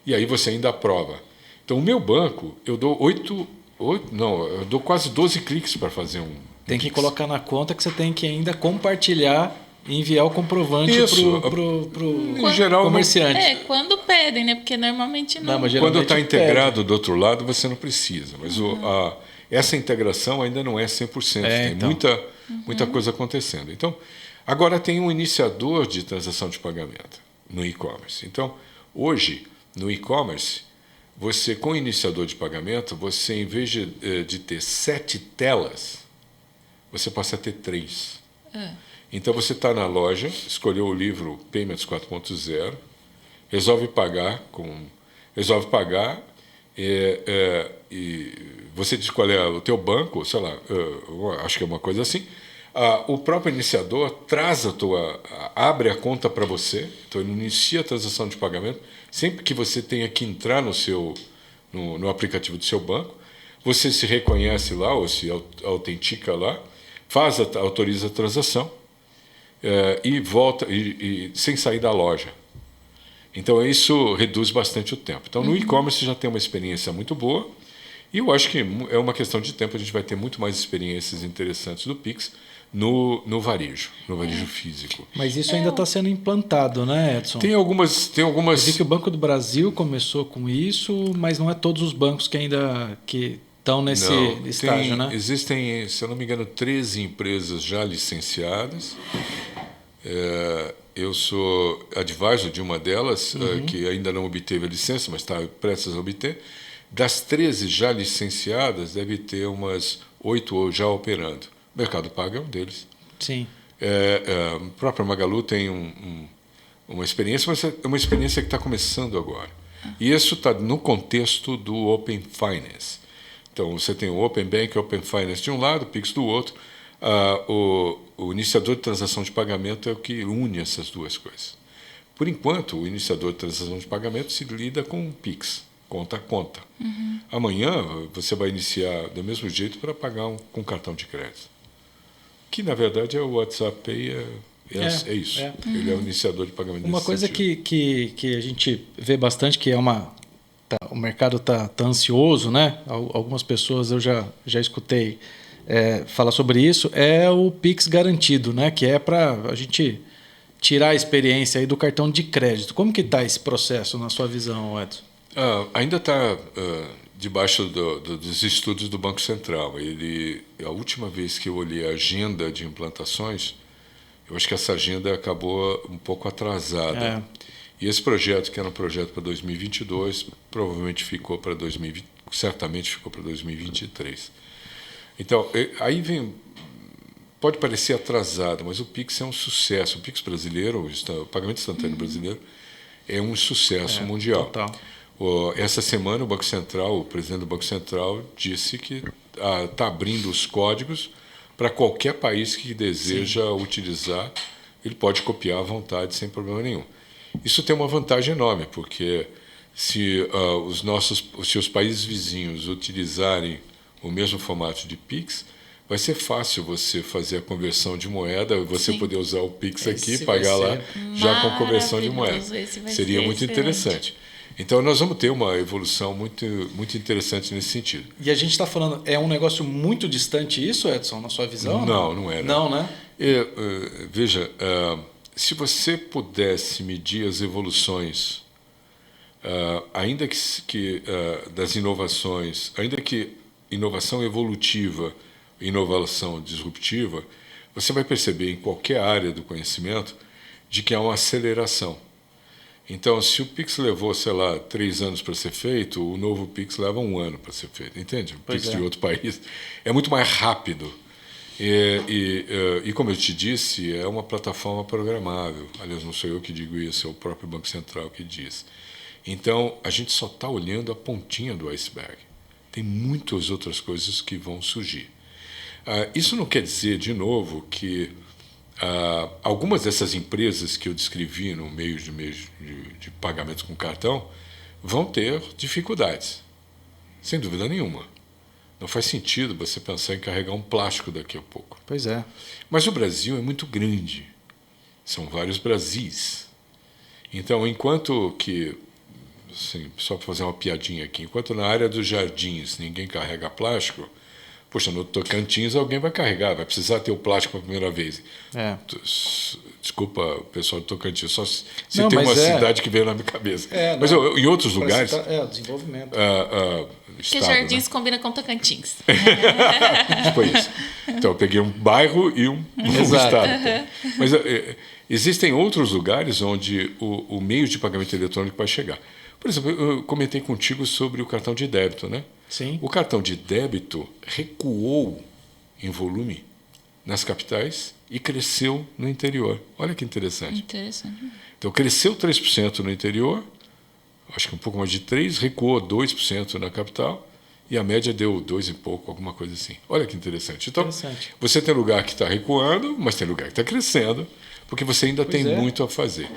E aí você ainda aprova. Então, o meu banco, eu dou eu dou quase 12 cliques para fazer um Tem que colocar na conta que você tem que ainda compartilhar e enviar o comprovante pro comerciante. Quando pedem, né? Porque normalmente não. Quando está integrado do outro lado, você não precisa. Mas essa integração ainda não é 100%. Tem muita coisa acontecendo. Então, agora tem um iniciador de transação de pagamento no e-commerce. Então, hoje, no e-commerce, você, com o iniciador de pagamento, você, em vez de ter 7 telas, você passa a ter 3. Então, você está na loja, escolheu o livro Payments 4.0, resolve pagar, e você diz qual é o teu banco, sei lá, acho que é uma coisa assim. O próprio iniciador abre a conta para você, então ele inicia a transação de pagamento. Sempre que você tenha que entrar no aplicativo do seu banco, você se reconhece lá ou se autentica lá, autoriza a transação e volta sem sair da loja. Então isso reduz bastante o tempo. Então no e-commerce já tem uma experiência muito boa e eu acho que é uma questão de tempo, a gente vai ter muito mais experiências interessantes do Pix no varejo físico. Mas isso ainda está sendo implantado, né, Edson? Tem algumas. Eu vi que o Banco do Brasil começou com isso, mas não é todos os bancos que ainda estão nesse estágio, né? Existem, se eu não me engano, 13 empresas já licenciadas. Eu sou advisor de uma delas, que ainda não obteve a licença, mas está prestes a obter. Das 13 já licenciadas, deve ter umas 8 já operando. O Mercado Pago é um deles. Sim. A própria Magalu tem uma experiência, mas é uma experiência que está começando agora. E isso está no contexto do Open Finance. Então, você tem o Open Bank e o Open Finance de um lado, o Pix do outro. O iniciador de transação de pagamento é o que une essas duas coisas. Por enquanto, o iniciador de transação de pagamento se lida com o Pix, conta a conta. Amanhã, você vai iniciar do mesmo jeito para pagar com cartão de crédito. Que, na verdade, é o WhatsApp Pay, é isso. Ele é o iniciador de pagamento. Uma coisa que a gente vê bastante, que é o mercado tá ansioso, né? Algumas pessoas eu já escutei falar sobre isso, é o Pix garantido, né? Que é para a gente tirar a experiência aí do cartão de crédito. Como que está esse processo na sua visão, Edson? Ainda está debaixo dos estudos do Banco Central. A última vez que eu olhei a agenda de implantações, eu acho que essa agenda acabou um pouco atrasada. E esse projeto, que era um projeto para 2022, provavelmente ficou para certamente ficou para 2023. Então, aí pode parecer atrasado, mas o Pix é um sucesso. O Pix brasileiro, o pagamento instantâneo brasileiro, é um sucesso mundial. Total. Essa semana, o presidente do Banco Central disse que está abrindo os códigos para qualquer país que deseja utilizar, ele pode copiar à vontade sem problema nenhum. Isso tem uma vantagem enorme, porque se os países vizinhos utilizarem o mesmo formato de Pix, vai ser fácil você fazer a conversão de moeda, você poder usar o Pix aqui, pagar lá, já com conversão de moeda. Seria muito interessante. Então, nós vamos ter uma evolução muito, muito interessante nesse sentido. E a gente está falando, é um negócio muito distante isso, Edson, na sua visão? Não é. Não, né? Veja, se você pudesse medir as evoluções, ainda que das inovações, ainda que inovação evolutiva, inovação disruptiva, você vai perceber em qualquer área do conhecimento de que há uma aceleração. Então, se o Pix levou, 3 anos para ser feito, o novo Pix leva 1 ano para ser feito, entende? O Pix de outro país é muito mais rápido. E como eu te disse, é uma plataforma programável. Aliás, não sou eu que digo isso, é o próprio Banco Central que diz. Então, a gente só está olhando a pontinha do iceberg. Tem muitas outras coisas que vão surgir. Isso não quer dizer, de novo, que algumas dessas empresas que eu descrevi no meio de pagamentos com cartão vão ter dificuldades, sem dúvida nenhuma. Não faz sentido você pensar em carregar um plástico daqui a pouco. Pois é. Mas o Brasil é muito grande. São vários Brasis. Então, enquanto que, assim, só para fazer uma piadinha aqui, enquanto na área dos jardins ninguém carrega plástico, poxa, no Tocantins alguém vai carregar, vai precisar ter o plástico pela primeira vez. Desculpa, o pessoal do Tocantins, só se tem uma cidade que veio na minha cabeça. Mas em outros lugares... o desenvolvimento. Porque Jardins combina com Tocantins. Foi isso. Então, eu peguei um bairro e um estado. Mas existem outros lugares onde o meio de pagamento eletrônico vai chegar. Por exemplo, eu comentei contigo sobre o cartão de débito, né? Sim. O cartão de débito recuou em volume nas capitais e cresceu no interior. Olha que interessante. Interessante. Então, cresceu 3% no interior, acho que um pouco mais de 3%, recuou 2% na capital, e a média deu 2 e pouco, alguma coisa assim. Olha que interessante. Então, você tem lugar que está recuando, mas tem lugar que está crescendo, porque você ainda tem muito a fazer.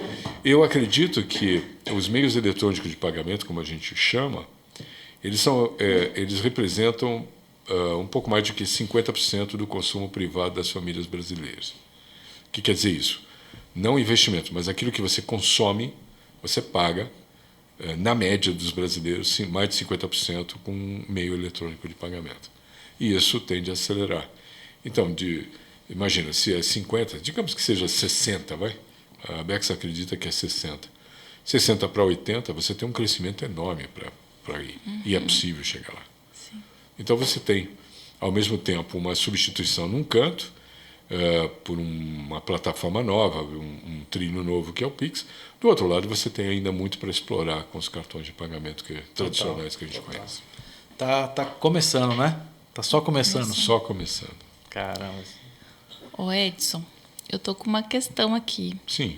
Eu acredito que os meios eletrônicos de pagamento, como a gente chama, eles representam um pouco mais de que 50% do consumo privado das famílias brasileiras. O que quer dizer isso? Não investimento, mas aquilo que você consome, você paga, na média dos brasileiros, mais de 50% com um meio eletrônico de pagamento. E isso tende a acelerar. Então, imagina, se é 50%, digamos que seja 60%, vai? A Bex acredita que é 60%. 60% para 80%, você tem um crescimento enorme para ir. E é possível chegar lá. Sim. Então, você tem, ao mesmo tempo, uma substituição num canto, por uma plataforma nova, um trilho novo que é o Pix. Do outro lado, você tem ainda muito para explorar com os cartões de pagamento tradicionais que a gente conhece. Tá começando, né? Tá só começando. Só começando. Caramba. Ô Edson, eu tô com uma questão aqui. Sim.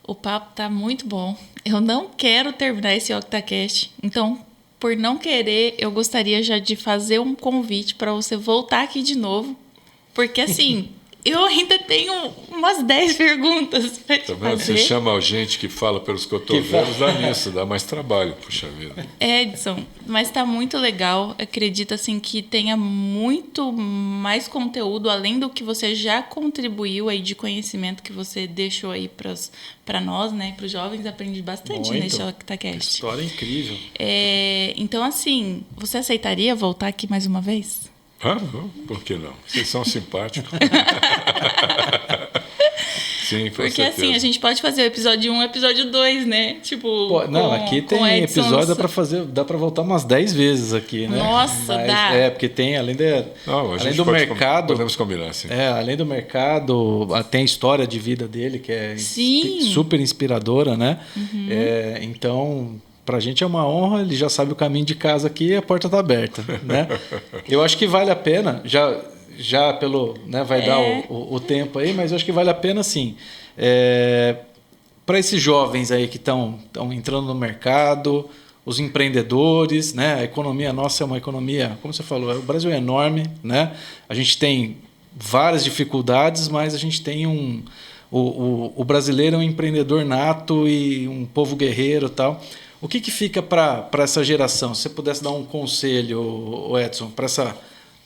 O papo tá muito bom. Eu não quero terminar esse OctaCast. Então, por não querer, eu gostaria já de fazer um convite para você voltar aqui de novo. Porque, assim, eu ainda tenho umas 10 perguntas para te fazer. Você chama gente que fala pelos cotovelos, dá nisso, dá mais trabalho, puxa vida. Edson, mas tá muito legal. Acredito, assim, que tenha muito mais conteúdo, além do que você já contribuiu aí de conhecimento que você deixou aí para nós, né? Para os jovens, aprendi bastante nesse OctaCast. História incrível. Então, assim, você aceitaria voltar aqui mais uma vez? Por que não? Vocês são simpáticos. Sim, com Porque certeza. assim, a gente pode fazer o episódio 1 e o episódio 2, né? Tipo, aqui tem episódio, dá para voltar umas 10 vezes aqui, né? Nossa, dá. Porque tem, além do mercado... Podemos combinar, sim. Além do mercado, tem a história de vida dele, que é super inspiradora, né? Uhum. Então... Para a gente é uma honra, ele já sabe o caminho de casa aqui e a porta está aberta, né? Eu acho que vale a pena, já pelo... Né, vai dar o tempo aí, mas eu acho que vale a pena, sim. Para esses jovens aí que estão entrando no mercado, os empreendedores, né? A economia nossa é uma economia, como você falou, o Brasil é enorme, né? A gente tem várias dificuldades, mas a gente tem o brasileiro é um empreendedor nato e um povo guerreiro e tal. O que fica para essa geração? Se você pudesse dar um conselho, Edson, para essa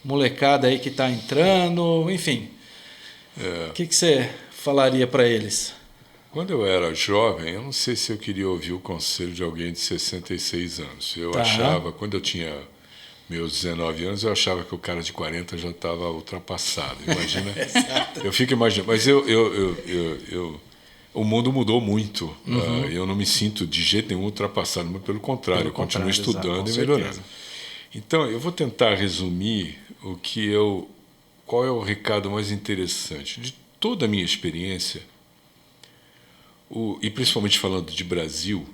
molecada aí que está entrando, enfim, o que você falaria para eles? Quando eu era jovem, eu não sei se eu queria ouvir o conselho de alguém de 66 anos. Eu achava, quando eu tinha meus 19 anos, eu achava que o cara de 40 já estava ultrapassado. Imagina. Eu fico imaginando. Mas o mundo mudou muito. Eu não me sinto de jeito nenhum ultrapassado, mas pelo contrário, eu continuo estudando e melhorando. Então, eu vou tentar resumir qual é o recado mais interessante. De toda a minha experiência, e principalmente falando de Brasil,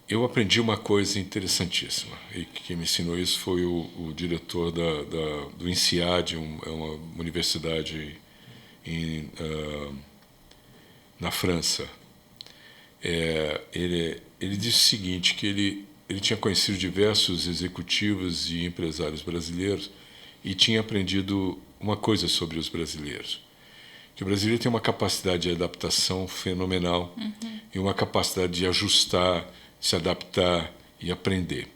eu aprendi uma coisa interessantíssima. E quem me ensinou isso foi o diretor do INSEAD, é uma universidade na França. Ele disse o seguinte, que ele tinha conhecido diversos executivos e empresários brasileiros e tinha aprendido uma coisa sobre os brasileiros, que o brasileiro tem uma capacidade de adaptação fenomenal e uma capacidade de ajustar, se adaptar e aprender.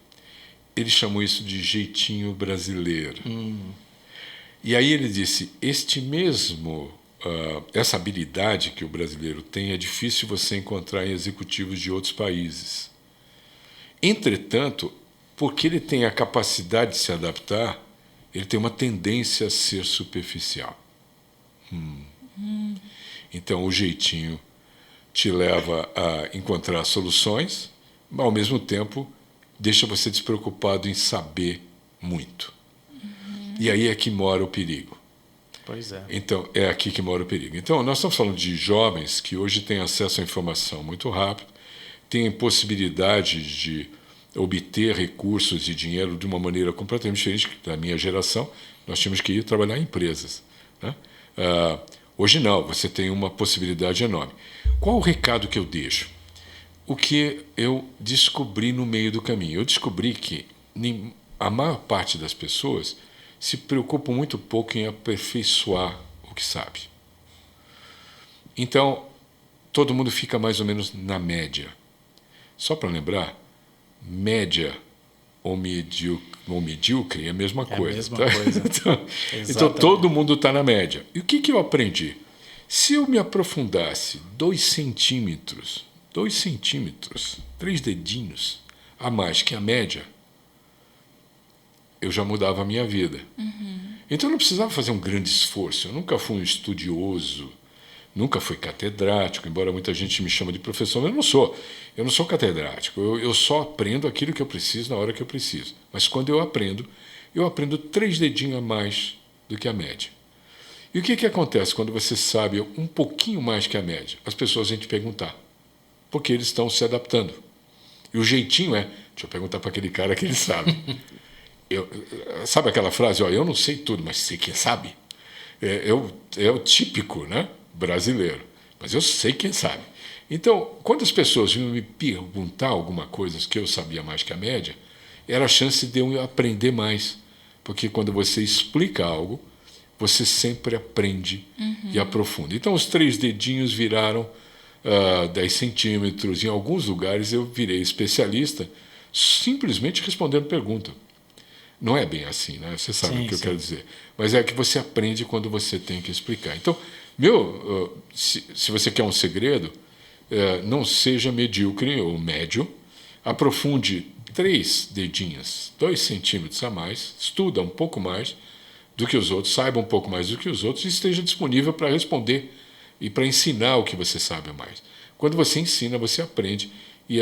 Ele chamou isso de jeitinho brasileiro. E aí ele disse, essa habilidade que o brasileiro tem é difícil você encontrar em executivos de outros países. Entretanto, porque ele tem a capacidade de se adaptar, ele tem uma tendência a ser superficial. Então, o jeitinho te leva a encontrar soluções, mas, ao mesmo tempo, deixa você despreocupado em saber muito. E aí é que mora o perigo. Pois é. Então, é aqui que mora o perigo. Então, nós estamos falando de jovens que hoje têm acesso à informação muito rápido, têm possibilidade de obter recursos e dinheiro de uma maneira completamente diferente da minha geração. Nós tínhamos que ir trabalhar em empresas, né? Hoje não, você tem uma possibilidade enorme. Qual o recado que eu deixo? O que eu descobri no meio do caminho? Eu descobri que a maior parte das pessoas se preocupam muito pouco em aperfeiçoar o que sabe. Então, todo mundo fica mais ou menos na média. Só para lembrar, média ou medíocre é a mesma coisa. A mesma coisa. Então, todo mundo está na média. E o que eu aprendi? Se eu me aprofundasse 2 centímetros, 3 dedinhos a mais que a média, eu já mudava a minha vida. Então eu não precisava fazer um grande esforço. Eu nunca fui um estudioso, nunca fui catedrático, embora muita gente me chame de professor, mas eu não sou catedrático. Eu só aprendo aquilo que eu preciso na hora que eu preciso. Mas quando eu aprendo 3 dedinhos a mais do que a média. E o que acontece quando você sabe um pouquinho mais que a média? As pessoas vêm te perguntar, porque eles estão se adaptando. E o jeitinho deixa eu perguntar para aquele cara que ele sabe. Sabe aquela frase, eu não sei tudo, mas sei quem sabe? É o típico, né, brasileiro. mas eu sei quem sabe. Então, quando as pessoas vinham me perguntar alguma coisa que eu sabia mais que a média, era a chance de eu aprender mais. Porque quando você explica algo, você sempre aprende e aprofunda. Então, os 3 dedinhos viraram 10 centímetros. Em alguns lugares eu virei especialista simplesmente respondendo pergunta. Não é bem assim, né? Você sabe o que eu quero dizer. Mas é que você aprende quando você tem que explicar. Então, se você quer um segredo, não seja medíocre ou médio, aprofunde 3 dedinhos, 2 centímetros a mais, estuda um pouco mais do que os outros, saiba um pouco mais do que os outros e esteja disponível para responder e para ensinar o que você sabe mais. Quando você ensina, você aprende e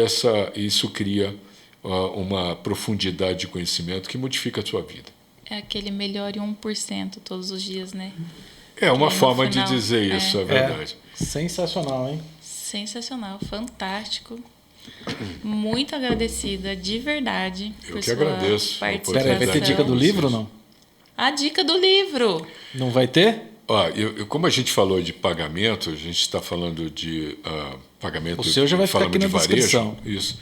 isso cria uma profundidade de conhecimento que modifica a sua vida. É aquele melhore 1% todos os dias, né? É uma forma de dizer isso, é verdade. Sensacional, hein? Sensacional, fantástico. Muito agradecida, de verdade. Eu que agradeço. Peraí, vai ter dica do livro ou não? A dica do livro. Não vai ter? Como a gente falou de pagamento, a gente está falando de pagamento. O seu já vai ficar aqui na descrição. Isso.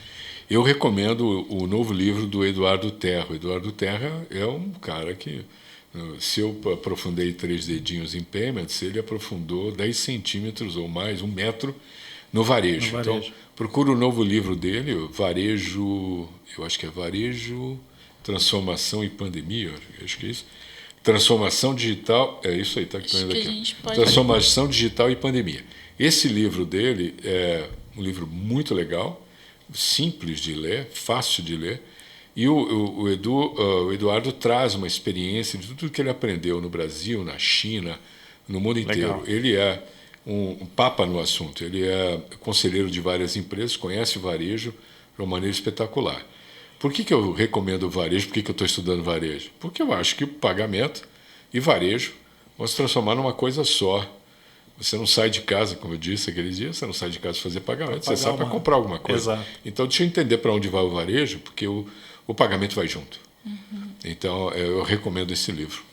Eu recomendo o novo livro do Eduardo Terra. O Eduardo Terra é um cara que, se eu aprofundei 3 dedinhos em payments, ele aprofundou 10 centímetros ou mais, 1 metro no varejo. Então, procura o novo livro dele, Varejo, eu acho que é Varejo, Transformação e Pandemia, acho que é isso. Transformação Digital, é isso aí, está aqui. Transformação Digital e Pandemia. Esse livro dele é um livro muito legal, simples de ler, fácil de ler, e o Eduardo traz uma experiência de tudo que ele aprendeu no Brasil, na China, no mundo inteiro. Legal. Ele é um papa no assunto, ele é conselheiro de várias empresas, conhece o varejo de uma maneira espetacular. Por que eu recomendo o varejo? Por que eu estou estudando varejo? Porque eu acho que o pagamento e varejo vão se transformar numa coisa só. Você não sai de casa, como eu disse aquele dia, você não sai de casa para fazer pagamento, você sai para comprar alguma coisa. Exato. Então, deixa eu entender para onde vai o varejo, porque o pagamento vai junto. Então, eu recomendo esse livro.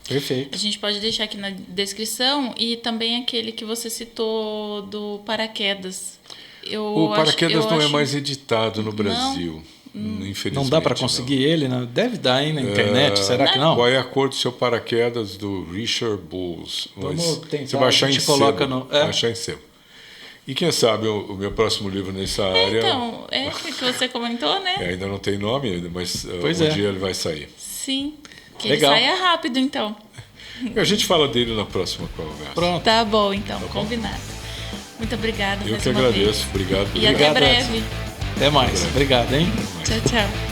Perfeito. A gente pode deixar aqui na descrição e também aquele que você citou do paraquedas. O paraquedas não é mais editado no Brasil. Infelizmente. Não dá para conseguir ele? Não. Deve dar, hein, na internet. Será que não? Qual é a cor do seu paraquedas do Richard Bulls? Vamos tentar. Você vai achar a gente coloca sebo. Vai achar em sebo. E quem sabe o meu próximo livro nessa área... Então, é o que você comentou, né? Ainda não tem nome, mas dia ele vai sair. Sim. Que legal. Ele saia rápido, então. A gente fala dele na próxima conversa. Pronto. Tá bom, então. Tá combinado. Bom. Muito obrigada. Eu que agradeço. Obrigado. E até breve. Até mais. Obrigado, hein? Tchau, tchau.